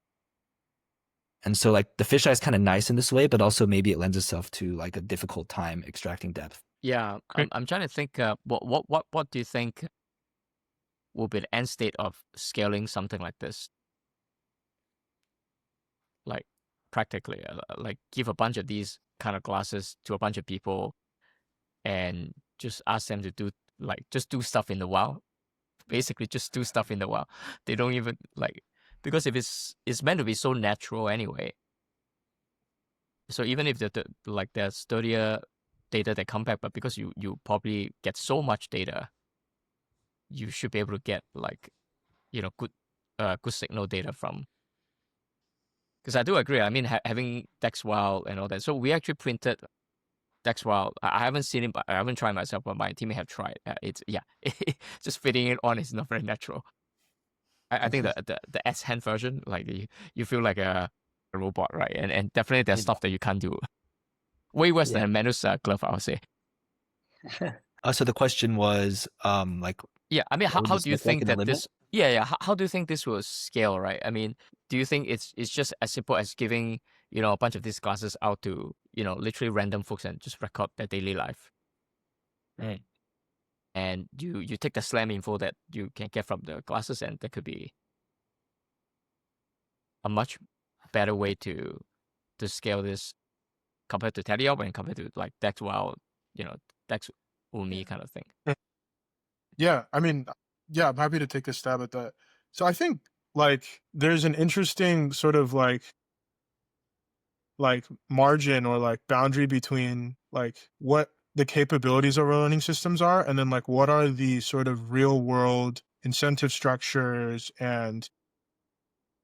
And so like the fisheye is kind of nice in this way, but also maybe it lends itself to like a difficult time extracting depth. Yeah, I'm trying to think. What do you think will be the end state of scaling something like this? Like practically, like give a bunch of these kind of glasses to a bunch of people, and just ask them to just do stuff in the wild. Basically, just do stuff in the wild. They don't even like, because if it's meant to be so natural anyway. So even if there's sturdier data that come back, but because you probably get so much data, you should be able to get like, you know, good signal data from. Because I do agree. I mean, having DexWild and all that. So we actually printed DexWild. I haven't seen it, but I haven't tried myself. But my team have tried. It's just fitting it on is not very natural. I think the S hand version, like you feel like a robot, right? And definitely there's stuff that you can't do. Way worse than a Manus glove, I would say. So the question was, like, yeah, I mean, what would how this do you look like think in the that limit? this? Yeah. How do you think this will scale, right? I mean, do you think it's just as simple as giving, you know, a bunch of these classes out to, you know, literally random folks and just record their daily life? Right. And you take the slam info that you can get from the classes, and that could be a much better way to scale this compared to Teddy and compared to like DexWild, you know, Dex Umi kind of thing. Yeah, I mean, yeah, I'm happy to take a stab at that. So I think like there's an interesting sort of like margin or like boundary between like what the capabilities of our learning systems are, and then like what are the sort of real world incentive structures and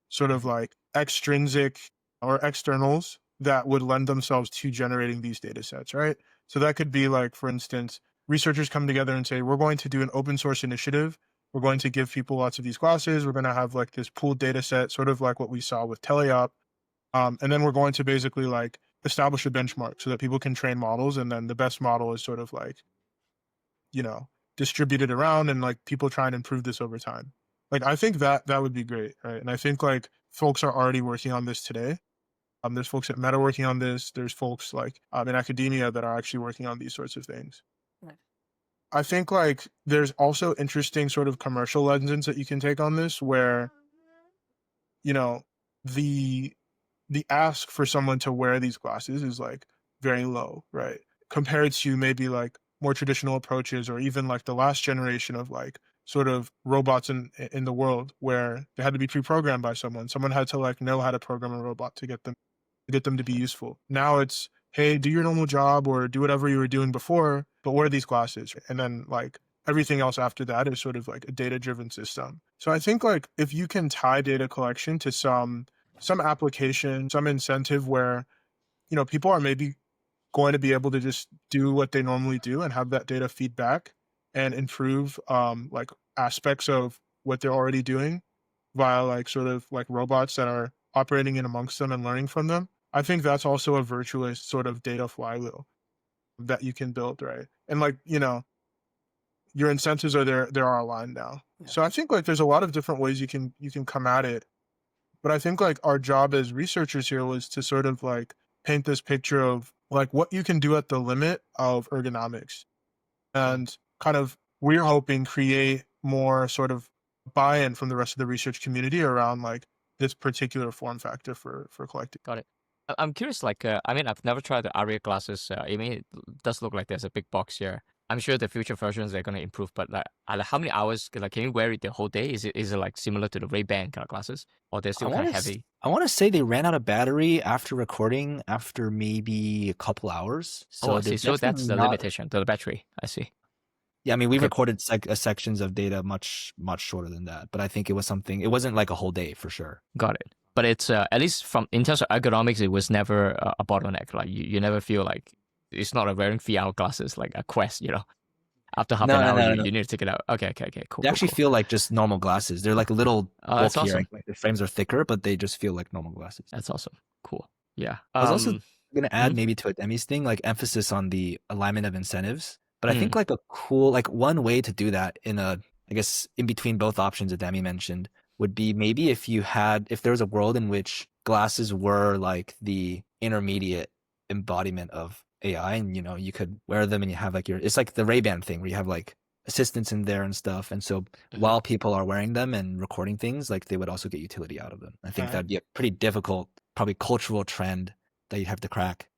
sort of like extrinsic or externals that would lend themselves to generating these data sets, right? So that could be like, for instance, researchers come together and say, we're going to do an open source initiative. We're going to give people lots of these classes. We're going to have like this pooled data set, sort of like what we saw with Teleop. And then we're going to basically like establish a benchmark so that people can train models. And then the best model is sort of like, you know, distributed around, and like people try and improve this over time. Like, I think that would be great, right? And I think like folks are already working on this today. There's folks at Meta working on this. There's folks like in academia that are actually working on these sorts of things. Right. I think like there's also interesting sort of commercial lenses that you can take on this, where, you know, the ask for someone to wear these glasses is like very low, right? Compared to maybe like more traditional approaches, or even like the last generation of like sort of robots in the world, where they had to be pre-programmed by someone. Someone had to like know how to program a robot to get them to be useful. Now it's, hey, do your normal job or do whatever you were doing before, but wear these glasses. And then like everything else after that is sort of like a data-driven system. So I think like if you can tie data collection to some application, some incentive where, you know, people are maybe going to be able to just do what they normally do and have that data feedback and improve like aspects of what they're already doing via like sort of like robots that are operating in amongst them and learning from them. I think that's also a virtuous sort of data flywheel that you can build, right? And like, you know, your incentives are are aligned now. Yeah. So I think like there's a lot of different ways you can come at it. But I think like our job as researchers here was to sort of like paint this picture of like what you can do at the limit of ergonomics, and kind of, we're hoping, create more sort of buy-in from the rest of the research community around like this particular form factor for collecting. Got it. I'm curious, like, I mean, I've never tried the Aria glasses. I mean, it does look like there's a big box here. I'm sure the future versions are going to improve, but like, how many hours, like, can you wear it the whole day? Is it like similar to the Ray-Ban kind of glasses? Or they're still kind of heavy? I want to say they ran out of battery after recording after maybe a couple hours. So I see. they're So that's definitely the not. limitation, the battery. I see. Yeah, I mean, we Okay. recorded sections of data much shorter than that, but I think it was something. It wasn't like a whole day for sure. Got it. But it's at least in terms of ergonomics, it was never a bottleneck. Like you never feel like it's not a wearing VR glasses like a Quest. After half an hour, you need to take it out. Okay, cool. They actually feel like just normal glasses. They're like a little That's bulkier. awesome. Like the frames are thicker, but they just feel like normal glasses. That's awesome. Cool. Yeah. I was also gonna add maybe to Ademi's thing, like emphasis on the alignment of incentives. But I think like a cool, like one way to do that I guess in between both options Ademi mentioned would be maybe if there was a world in which glasses were like the intermediate embodiment of AI, and you could wear them and you have like it's like the Ray-Ban thing where you have like assistants in there and stuff. And so while people are wearing them and recording things, like they would also get utility out of them. I think that'd be a pretty difficult, probably cultural trend that you'd have to crack.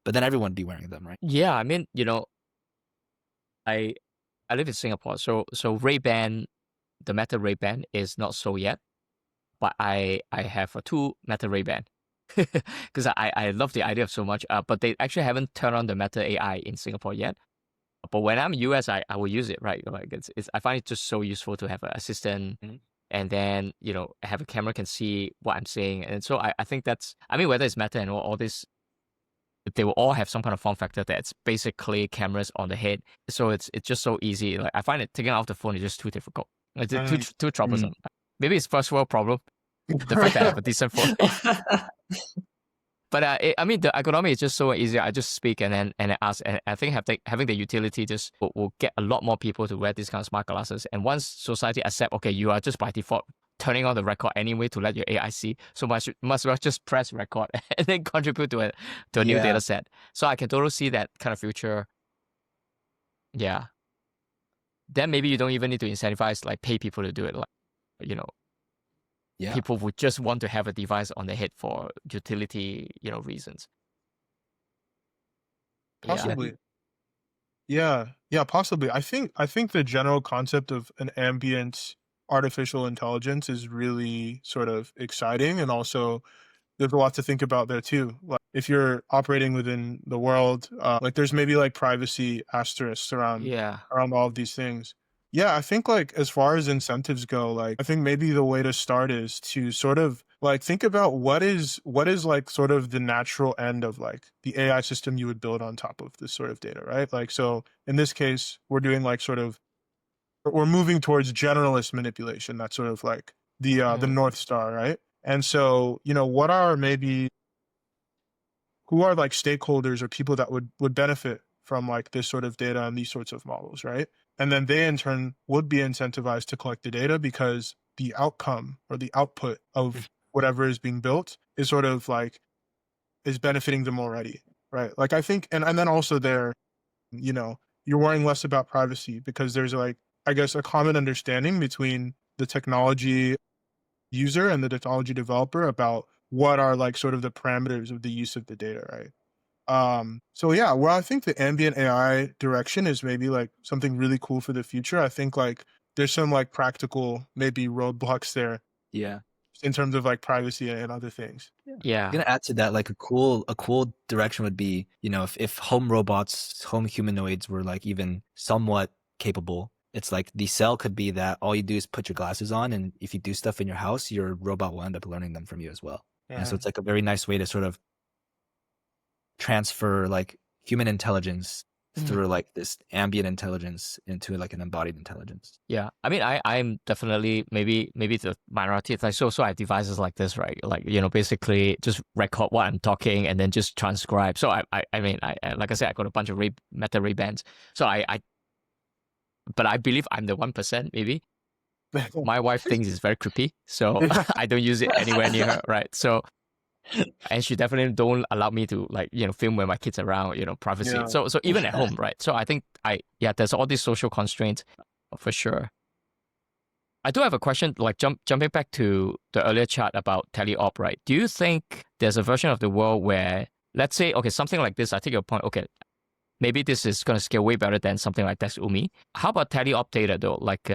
But then everyone would be wearing them, right? Yeah, I mean, I live in Singapore, so Ray-Ban, the Meta Ray-Ban is not so yet, but I have a 2 Meta Ray-Ban because I love the idea of so much. But they actually haven't turned on the Meta AI in Singapore yet. But when I'm in US, I will use it, right? Like it's I find it just so useful to have an assistant. And then, have a camera can see what I'm saying. And so I think whether it's Meta and all this, they will all have some kind of form factor that's basically cameras on the head. So it's just so easy. Like I find it taking out the phone is just too difficult. It's too troublesome. Maybe it's first world problem. The fact that I have a decent phone. But the ergonomy is just so easy. I just speak and then ask, and I think having the utility just will get a lot more people to wear these kind of smart glasses. And once society accept, okay, you are just by default turning on the record anyway to let your AI see, so must well just press record and then contribute to a new data set. So I can totally see that kind of future. Yeah. Then maybe you don't even need to incentivize, like pay people to do it. Like, people would just want to have a device on their head for utility, reasons. Possibly. Yeah, possibly. I think the general concept of an ambient artificial intelligence is really sort of exciting, and also there's a lot to think about there too. Like if you're operating within the world, like there's maybe like privacy asterisks around all of these things. Yeah, I think like as far as incentives go, like I think maybe the way to start is to sort of like think about what is like sort of the natural end of like the AI system you would build on top of this sort of data, right? Like so in this case, we're doing like we're moving towards generalist manipulation. That's sort of like the North Star, right? And so, what are who are like stakeholders or people that would benefit from like this sort of data and these sorts of models, right? And then they in turn would be incentivized to collect the data because the outcome or the output of whatever is being built is sort of like is benefiting them already, right? Like I think, and then also you're worrying less about privacy because there's like, I guess, a common understanding between the technology user and the technology developer about what are like sort of the parameters of the use of the data, right? So yeah, well, I think the ambient AI direction is maybe like something really cool for the future. I think like there's some like practical maybe roadblocks there. Yeah. In terms of like privacy and other things. Yeah. I'm gonna add to that, like a cool direction would be, if home robots, home humanoids were like even somewhat capable. It's like the cell could be that all you do is put your glasses on, and if you do stuff in your house, your robot will end up learning them from you as well. And so it's like a very nice way to sort of transfer like human intelligence through like this ambient intelligence into like an embodied intelligence. Yeah, I mean, I'm definitely maybe the minority. It's like so I have devices like this, right? Like basically just record what I'm talking and then just transcribe. So I mean, like I said, I got a bunch of Meta Ray-Bans. So but I believe I'm the 1% maybe. My wife thinks it's very creepy, so I don't use it anywhere near her, right? So. And she definitely don't allow me to like film when my kids are around, privacy. Yeah. So even at home, right? So I think there's all these social constraints for sure. I do have a question, like jumping back to the earlier chat about teleop, right? Do you think there's a version of the world where, let's say, okay, something like this, I take your point, okay, maybe this is going to scale way better than something like Dex Umi. How about teleop data though? Like,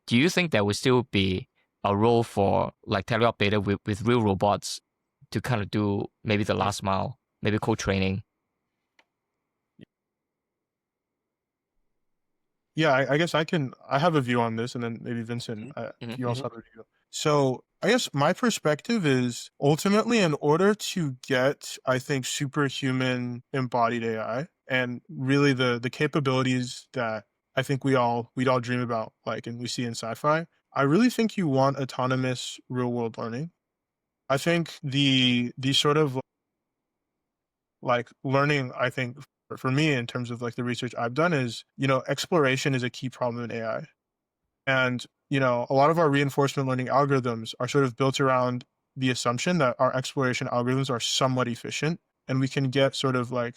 do you think there will still be a role for like teleop data with real robots to kind of do maybe the last mile, maybe co-training? Yeah, I guess I have a view on this, and then maybe Vincent, if you also have a view. So I guess my perspective is ultimately, in order to get, I think, superhuman embodied AI and really the capabilities that I think we all dream about, like, and we see in sci-fi, I really think you want autonomous real world learning. I think the sort of like learning, I think for me, in terms of like the research I've done, is, exploration is a key problem in AI. And, a lot of our reinforcement learning algorithms are sort of built around the assumption that our exploration algorithms are somewhat efficient and we can get sort of like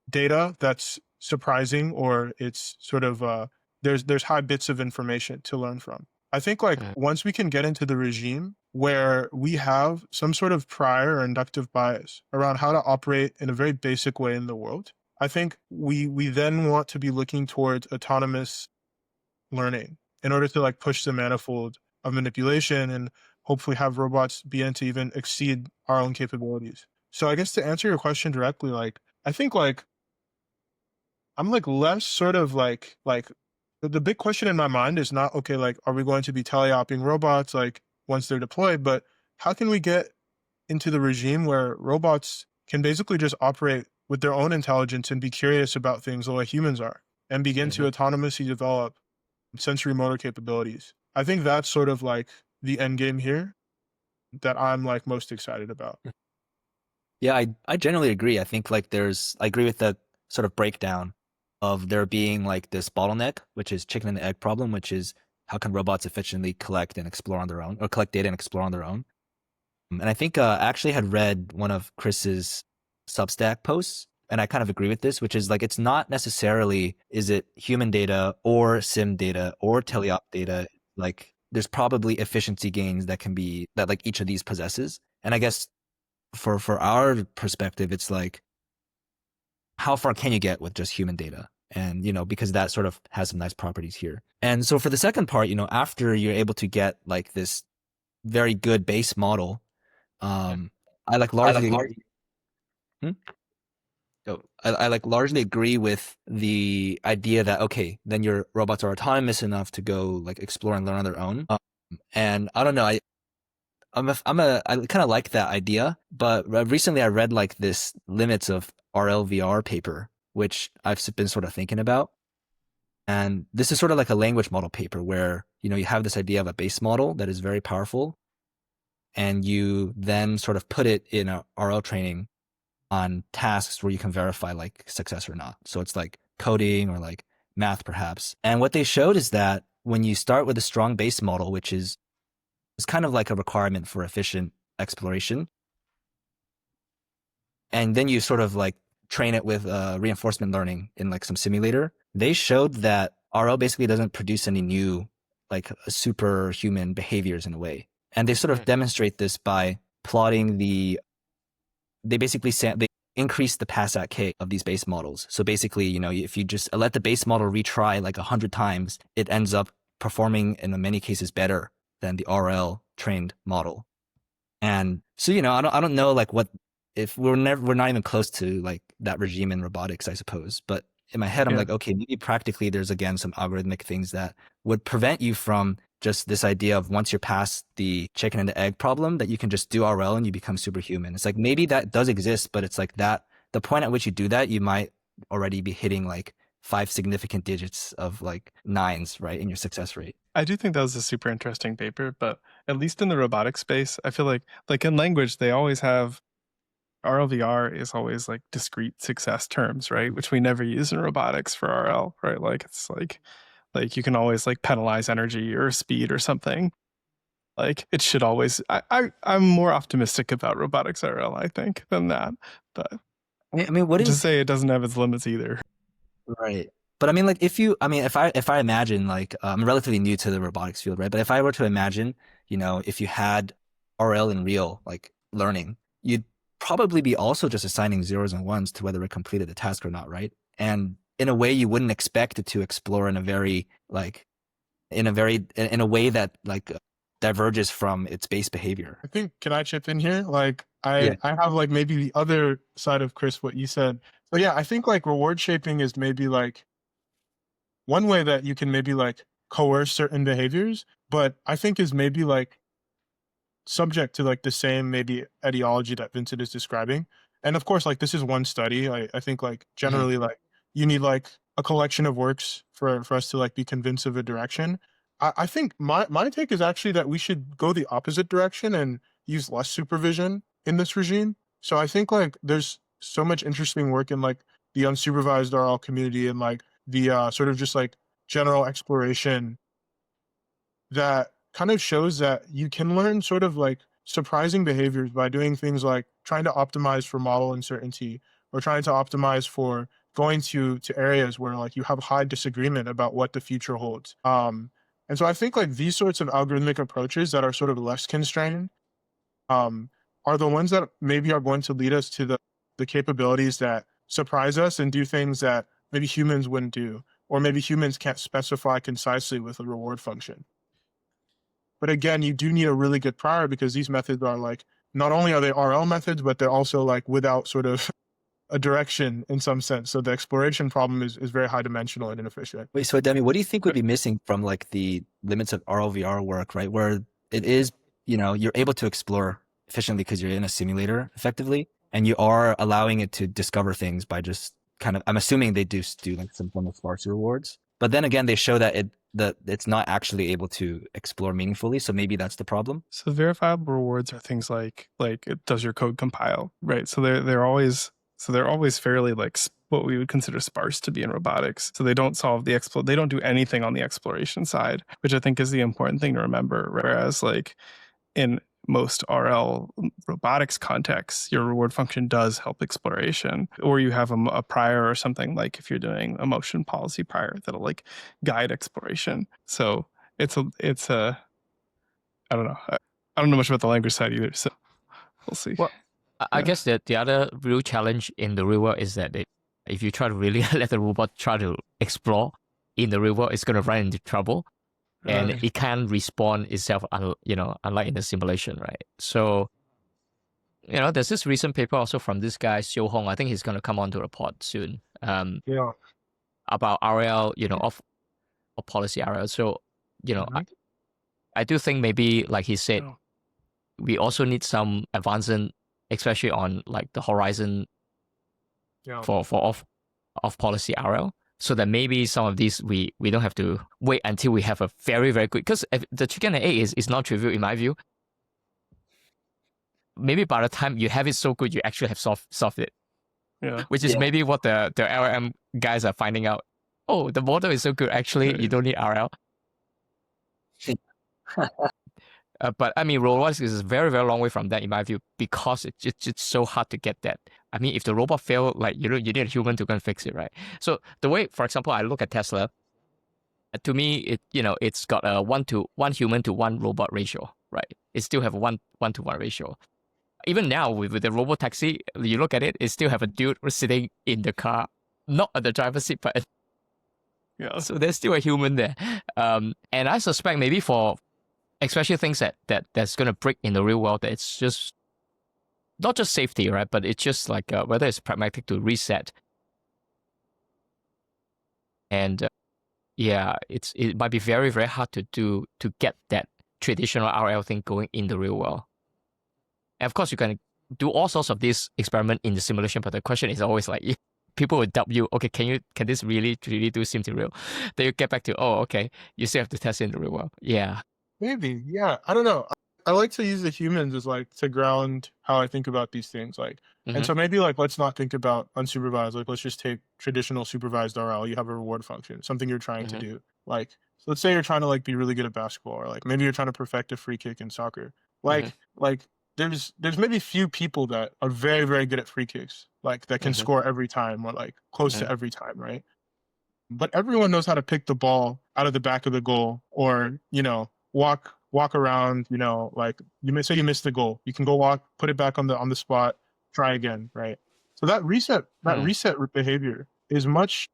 data that's surprising, or it's sort of, there's high bits of information to learn from. I think like once we can get into the regime where we have some sort of prior or inductive bias around how to operate in a very basic way in the world, I think we then want to be looking towards autonomous learning in order to like push the manifold of manipulation and hopefully have robots be able to even exceed our own capabilities. So I guess to answer your question directly, like I think like I'm like less sort of like the big question in my mind is not, okay, like, are we going to be teleoping robots like once they're deployed, but how can we get into the regime where robots can basically just operate with their own intelligence and be curious about things the way humans are and begin to autonomously develop sensory motor capabilities? I think that's sort of like the end game here that I'm like most excited about. Yeah, I generally agree. I think like I agree with the sort of breakdown of there being like this bottleneck, which is chicken and the egg problem, which is how can robots efficiently collect and explore on their own, or collect data and explore on their own. And I think I actually had read one of Chris's Substack posts, and I kind of agree with this, which is like it's not necessarily is it human data or sim data or teleop data. Like there's probably efficiency gains that like each of these possesses. And I guess for our perspective, it's like how far can you get with just human data? And, because that sort of has some nice properties here. And so for the second part, after you're able to get like this very good base model, I like largely, I like largely agree with the idea that, okay, then your robots are autonomous enough to go like explore and learn on their own. And I don't know, I kind of like that idea, but recently I read like this limits of RLVR paper, which I've been sort of thinking about. And this is sort of like a language model paper where, you have this idea of a base model that is very powerful, and you then sort of put it in a RL training on tasks where you can verify like success or not. So it's like coding or like math perhaps. And what they showed is that when you start with a strong base model, which is kind of like a requirement for efficient exploration, and then you sort of like train it with reinforcement learning in like some simulator, they showed that RL basically doesn't produce any new like superhuman behaviors in a way. And they sort of demonstrate this by plotting they increase the pass.k of these base models. So basically, if you just let the base model retry like 100 times, it ends up performing in many cases better than the RL trained model. And so, I don't know like what, if we're not even close to like that regime in robotics, I suppose. But in my head, I'm like, okay, maybe practically there's again some algorithmic things that would prevent you from just this idea of once you're past the chicken and the egg problem that you can just do RL and you become superhuman. It's like maybe that does exist, but it's like that the point at which you do that, you might already be hitting like 5 significant digits of like nines, right, in your success rate. I do think that was a super interesting paper, but at least in the robotic space, I feel like in language, they always have RLVR is always like discrete success terms, right? Which we never use in robotics for RL, right? Like it's like you can always like penalize energy or speed or something. Like it should always, I'm more optimistic about robotics RL, I think, than that. But I mean, what to say it doesn't have its limits either. Right. But I mean, like, if I imagine, like, I'm relatively new to the robotics field, right? But if I were to imagine, if you had RL and real, like, learning, you'd probably be also just assigning zeros and ones to whether it completed the task or not, right? And in a way you wouldn't expect it to explore in a very, like, in a way that, like, diverges from its base behavior. I think, can I chip in here? Like, Yeah. I have like maybe the other side of Chris, what you said. So yeah, I think like reward shaping is maybe like one way that you can maybe like coerce certain behaviors, but I think is maybe like subject to like the same maybe ideology that Vincent is describing. And of course, like this is one study. I think like generally like you need like a collection of works for us to like be convinced of a direction. I think my take is actually that we should go the opposite direction and use less supervision in this regime. So I think like there's so much interesting work in like the unsupervised RL community and like the sort of just like general exploration that kind of shows that you can learn sort of like surprising behaviors by doing things like trying to optimize for model uncertainty or trying to optimize for going to areas where like you have high disagreement about what the future holds. And so I think like these sorts of algorithmic approaches that are sort of less constrained are the ones that maybe are going to lead us to the capabilities that surprise us and do things that maybe humans wouldn't do, or maybe humans can't specify concisely with a reward function. But again, you do need a really good prior because these methods are like, not only are they RL methods, but they're also like without sort of a direction in some sense. So the exploration problem is very high dimensional and inefficient. Wait, so Ademi, what do you think would be missing from, like, the limits of RLVR work, right? Where it is, you're able to explore efficiently because you're in a simulator effectively, and you are allowing it to discover things by just kind of, I'm assuming they do like some form of sparse rewards. But then again, they show that it's not actually able to explore meaningfully. So maybe that's the problem. So verifiable rewards are things like does your code compile, right? So they're always fairly like what we would consider sparse to be in robotics. So they don't solve they don't do anything on the exploration side, which I think is the important thing to remember. Whereas like in most RL robotics contexts, your reward function does help exploration, or you have a prior or something, like if you're doing a motion policy prior that'll like guide exploration. So it's a I don't know. I don't know much about the language side either, so we'll see. Well, I guess that the other real challenge in the real world is that if you try to really let the robot try to explore in the real world, it's going to run into trouble. And it can't respawn itself, unlike in the simulation, right? So, there's this recent paper also from this guy, Xiu Hong. I think he's going to come onto the pod soon. About RL, of policy RL. So, I do think maybe, like he said, we also need some advancement, especially on like the horizon for off policy RL. So that maybe some of these we don't have to wait until we have a very, very good, because the chicken and egg is not trivial in my view. Maybe by the time you have it so good, you actually have solved it. Yeah. Which is maybe what the LLM guys are finding out. Oh, the model is so good, actually, you don't need RL. But I mean, robotics is a very, very long way from that in my view, because it's just so hard to get that. I mean, if the robot fail, like you need a human to go and fix it, right? So the way, for example, I look at Tesla, to me, it's got a 1 human to 1 robot ratio, right? It still have a 1 to 1 ratio. Even now with the robot taxi, you look at it, it still have a dude sitting in the car, not at the driver's seat, but so there's still a human there. And I suspect maybe for especially things that's going to break in the real world, that it's just not just safety, right? But it's just like whether it's pragmatic to reset. And it might be very, very hard to do to get that traditional RL thing going in the real world. And of course, you can do all sorts of this experiment in the simulation, but the question is always like, people will doubt you. Okay, can this really do sim to real? Then you get back to, okay, you still have to test it in the real world. Yeah. Maybe, yeah. I don't know. I like to use the humans as like to ground how I think about these things. Like, and so maybe like let's not think about unsupervised. Like, let's just take traditional supervised RL. You have a reward function, something you're trying to do. Like, so let's say you're trying to like be really good at basketball, or like maybe you're trying to perfect a free kick in soccer. Like there's maybe few people that are very, very good at free kicks, like that can score every time or like close to every time, right? but everyone knows how to pick the ball out of the back of the goal, or walk around. Like you missed the goal, you can go walk, put it back on the spot, try again, right? So that reset behavior is much,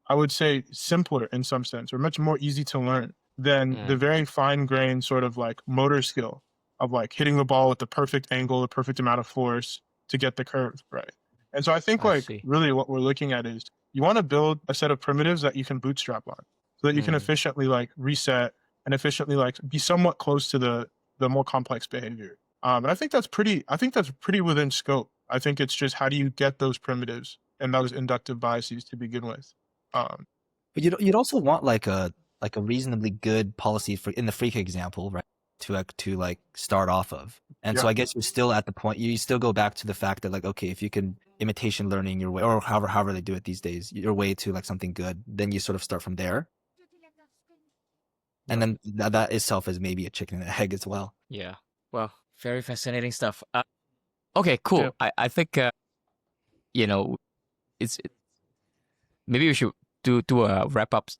I would say, simpler in some sense, or much more easy to learn than the very fine grained sort of like motor skill of like hitting the ball with the perfect angle, the perfect amount of force to get the curve right. And so I think I like see. really what we're looking at is you want to build a set of primitives that you can bootstrap on, so that you can efficiently like reset and efficiently like be somewhat close to the more complex behavior. And I think that's pretty within scope. I think it's just how do you get those primitives and those inductive biases to begin with. But you'd also want like a reasonably good policy for in the freak example, right? To like start off of. And so Yeah. I guess you're still at the point, you still go back to the fact that like, okay, if you can imitation learning your way, or however they do it these days, your way to like something good, then you sort of start from there. And then that itself is maybe a chicken and an egg as well. Yeah. Well, very fascinating stuff. Okay, cool. Yeah. I think it's maybe we should do a wrap up.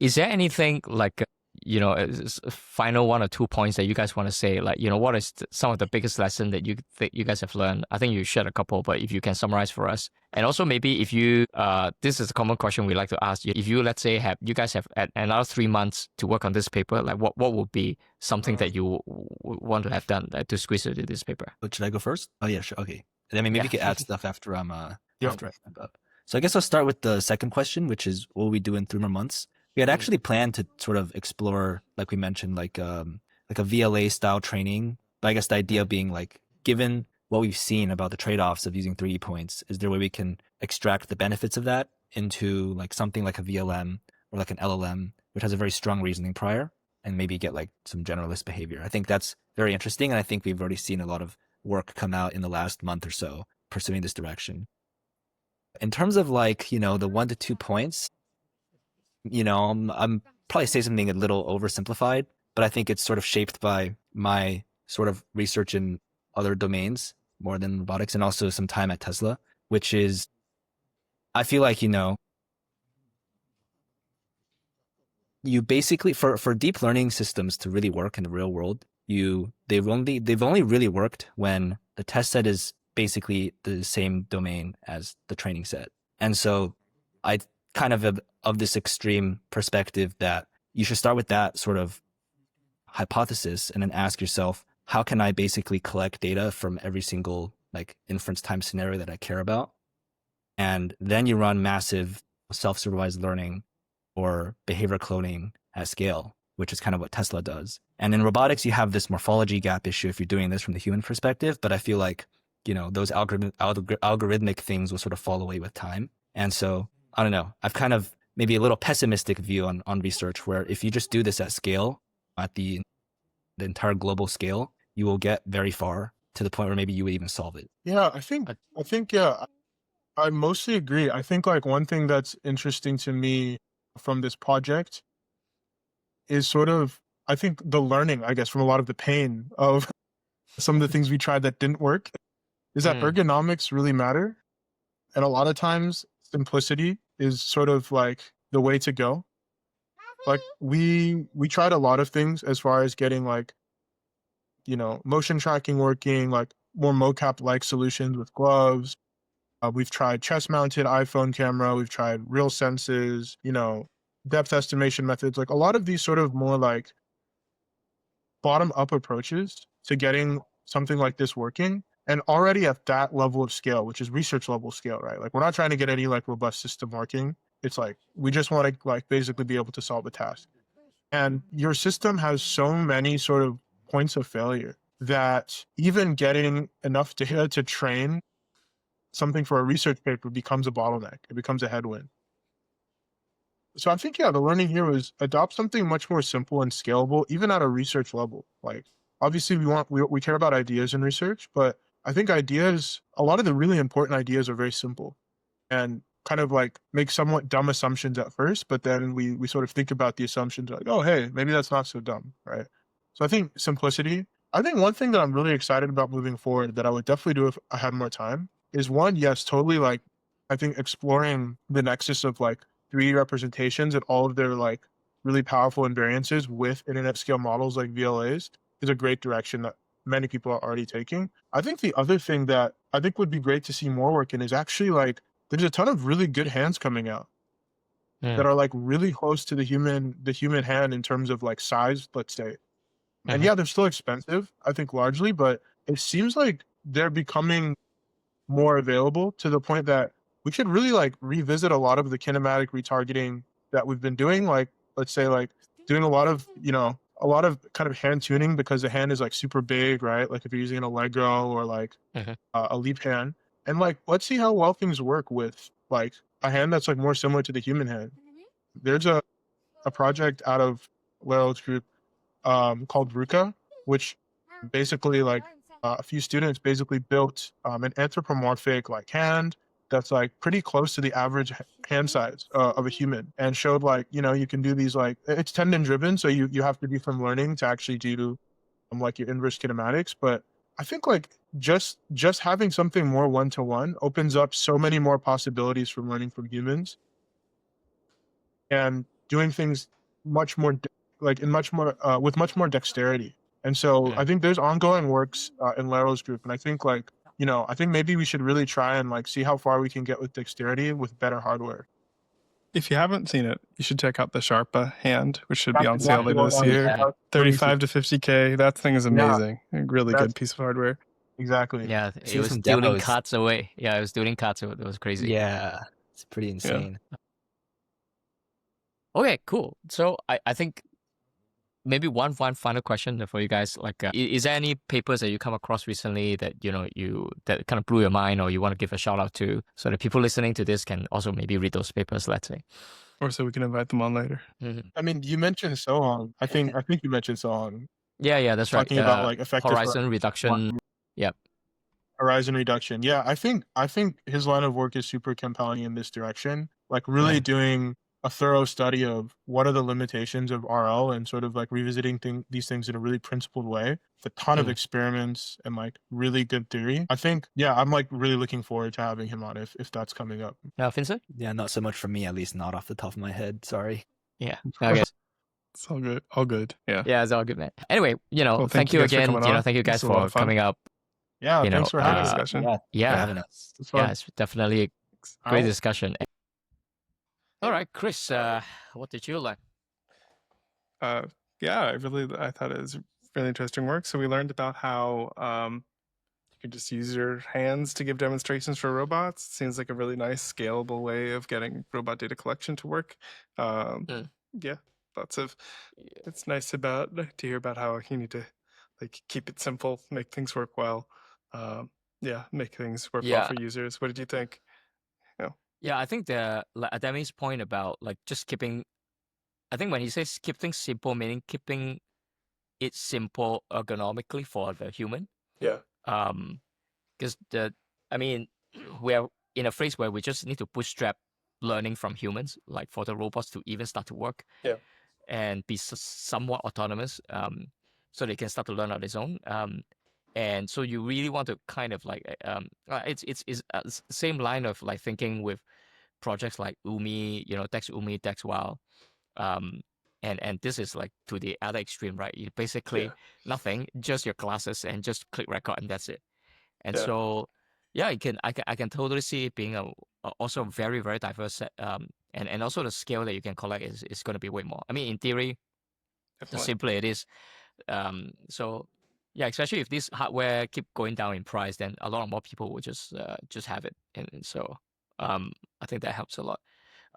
Is there anything like final 1 or 2 points that you guys want to say? Like, what is some of the biggest lesson that you think you guys have learned? I think you shared a couple, but if you can summarize for us, and also maybe if you this is a common question we like to ask you. If you, let's say, you guys have another 3 months to work on this paper, like what would be something that you want to have done to squeeze it into this paper? But should I go first? Oh yeah, sure. Okay. And then maybe you could add stuff after I'm after I wrap up. So I guess I'll start with the second question, which is what will we do in 3 more months? We had actually planned to sort of explore, like we mentioned, like a VLA style training. But I guess the idea being like, given what we've seen about the trade-offs of using 3D points, is there a way we can extract the benefits of that into like something like a VLM or like an LLM, which has a very strong reasoning prior, and maybe get like some generalist behavior? I think that's very interesting. And I think we've already seen a lot of work come out in the last month or so pursuing this direction. In terms of like, the 1 to 2 points, I'm probably say something a little oversimplified, but I think it's sort of shaped by my sort of research in other domains more than robotics, and also some time at Tesla, which is, I feel like, you basically, for deep learning systems to really work in the real world, they've only really worked when the test set is basically the same domain as the training set. And so I kind of this extreme perspective that you should start with that sort of hypothesis and then ask yourself, how can I basically collect data from every single like inference time scenario that I care about? And then you run massive self-supervised learning or behavior cloning at scale, which is kind of what Tesla does. And in robotics, you have this morphology gap issue if you're doing this from the human perspective. But I feel like, those algorithmic things will sort of fall away with time. And so, I don't know, I've kind of maybe a little pessimistic view on research, where if you just do this at scale, at the entire global scale, you will get very far to the point where maybe you would even solve it. Yeah, I think I mostly agree. I think like one thing that's interesting to me from this project is sort of, I think, the learning, I guess, from a lot of the pain of some of the things we tried that didn't work, is that ergonomics really matter. And a lot of times simplicity is sort of like the way to go. Like we tried a lot of things as far as getting like, motion tracking working, like more mocap-like solutions with gloves. We've tried chest-mounted iPhone camera. We've tried real senses, depth estimation methods. Like a lot of these sort of more like bottom-up approaches to getting something like this working. And already at that level of scale, which is research level scale, right? Like we're not trying to get any like robust system working. It's like, we just want to like basically be able to solve a task. And your system has so many sort of points of failure that even getting enough data to train something for a research paper becomes a bottleneck. It becomes a headwind. So I think, the learning here was adopt something much more simple and scalable, even at a research level. Like obviously we care about ideas in research, but I think ideas, a lot of the really important ideas are very simple and kind of like make somewhat dumb assumptions at first, but then we sort of think about the assumptions like, oh, hey, maybe that's not so dumb, right? So I think simplicity. I think one thing that I'm really excited about moving forward that I would definitely do if I had more time is one, yes, totally like, I think exploring the nexus of like 3D representations and all of their like really powerful invariances with internet scale models like VLAs is a great direction that many people are already taking. I think the other thing that I think would be great to see more work in is actually like there's a ton of really good hands coming out that are like really close to the human hand in terms of like size, let's say. And yeah, they're still expensive, I think largely, but it seems like they're becoming more available to the point that we should really like revisit a lot of the kinematic retargeting that we've been doing. Like, let's say like doing a lot of, a lot of kind of hand tuning because the hand is like super big, right? Like if you're using an Allegro or like a leap hand. And like, let's see how well things work with like a hand that's like more similar to the human hand. There's a project out of Leryl's group called Ruka, which basically like a few students basically built an anthropomorphic like hand that's like pretty close to the average hand size of a human, and showed like you can do these like it's tendon driven, so you have to do some learning to actually do like your inverse kinematics. But I think like just having something more one-to-one opens up so many more possibilities for learning from humans and doing things much more like in much more with much more dexterity. And so I think there's ongoing works in Leryl's group, and I think like I think maybe we should really try and like see how far we can get with dexterity with better hardware. If you haven't seen it, you should check out the Sharpa hand, which should be That's on sale exactly later what this I was- year. yeah, 35 to 50K. That thing is Yeah. amazing. A really That's- good piece of hardware. Exactly. Yeah, seen it was some stealing demos. cards away. Yeah, it was stealing cards away. It was crazy. Yeah, it's pretty insane. Okay, cool. So I think maybe one final question for you guys. Like, is there any papers that you come across recently that that kind of blew your mind, or you want to give a shout out to, so that people listening to this can also maybe read those papers? Let's say. Or so we can invite them on later. I mean, you mentioned Sohong. I think you mentioned Sohong. Yeah, that's right. Talking about like effective horizon reduction. Yep. Horizon reduction. Yeah, I think his line of work is super compelling in this direction. Like really doing a thorough study of what are the limitations of RL and sort of like revisiting these things in a really principled way. With a ton of experiments and like really good theory. I think I'm like really looking forward to having him on if that's coming up. Now, Vincent. Yeah, not so much for me, at least not off the top of my head. Sorry. Yeah. I guess. It's all good. All good. Yeah. Yeah, it's all good, man. Anyway, Well, thank you guys for again. coming on. Thank you guys This was a lot for of fun. coming up. Yeah, thanks for Great having us. discussion. Yeah, Yeah. for having us. It's fun. Yeah, it's definitely a All great right. discussion. All right, Chris, what did you learn? Yeah, I thought it was really interesting work. So we learned about how you can just use your hands to give demonstrations for robots. It seems like a really nice scalable way of getting robot data collection to work. Yeah, lots of. It's nice to hear about how you need to like keep it simple, make things work well. Make things work well for users. What did you think? Yeah, I think like Ademi's point about like just keeping, I think when he says keep things simple, meaning keeping it simple ergonomically for the human. Yeah. Because we're in a phase where we just need to bootstrap learning from humans, like for the robots to even start to work. Yeah. And be somewhat autonomous, so they can start to learn on its own. And so you really want to kind of like it's same line of like thinking with projects like Umi, Dex Umi, Dex Wow, and this is like to the other extreme, right? You basically nothing, just your classes and just click record and that's it. And so I can totally see it being also very very diverse set, and also the scale that you can collect is going to be way more. I mean, in theory, the simpler it is. So yeah, especially if this hardware keep going down in price, then a lot more people will just have it, and so I think that helps a lot.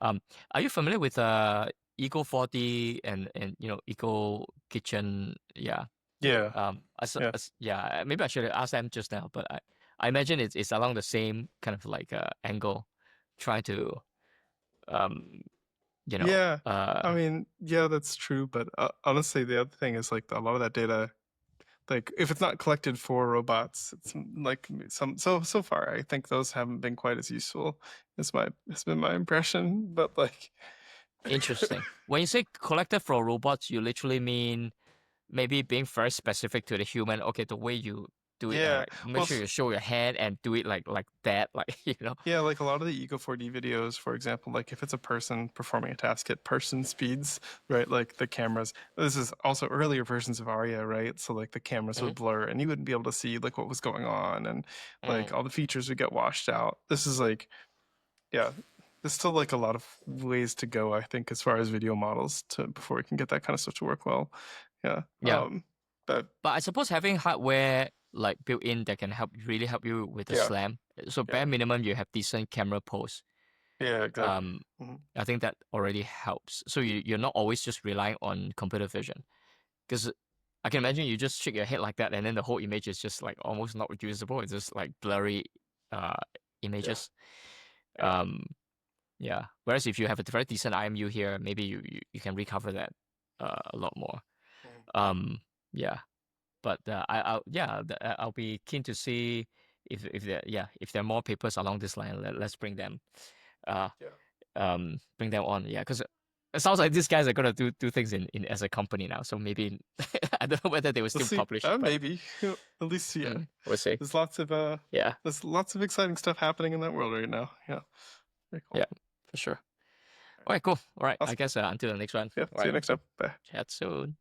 Are you familiar with Ego 40 and Ego Kitchen? Yeah. Yeah. Maybe I should have asked them just now, but I imagine it's along the same kind of like angle, trying to I mean, yeah, that's true. But honestly, the other thing is like a lot of that data, like if it's not collected for robots, it's like so far, I think those haven't been quite as useful. It's been my impression, but like. Interesting. When you say collected for robots, you literally mean maybe being very specific to the human. Okay, the way you do it Yeah. right. Make Well, sure you show your head and do it like that, like yeah, like a lot of the Ego 4D videos, for example, like if it's a person performing a task at person speeds, right? Like the cameras. This is also earlier versions of Aria, right? So like the cameras would blur, and you wouldn't be able to see like what was going on, and like all the features would get washed out. This is like, yeah, there's still like a lot of ways to go, I think, as far as video models to before we can get that kind of stuff to work well. Yeah. Yeah. But I suppose having hardware like built in that can really help you with the Yeah. slam. So bare Yeah. minimum, you have decent camera pose. yeah, exactly. I think that already helps. So you're not always just relying on computer vision, because I can imagine you just shake your head like that, and then the whole image is just like almost not usable. It's just like blurry images. Yeah. Yeah. Whereas if you have a very decent IMU here, maybe you can recover that a lot more. Yeah. But I'll be keen to see if there are more papers along this line. Let's bring them. Bring them on. Yeah, because it sounds like these guys are gonna do things in as a company now. So maybe I don't know whether they will We'll still see. publish. But, Maybe at least we'll see. There's lots of Yeah. there's lots of exciting stuff happening in that world right now. Yeah. Very cool. Yeah, for sure. All right, cool. All right, I Awesome. guess until the next one. Yeah. All See you right. next time. Bye. Chat soon.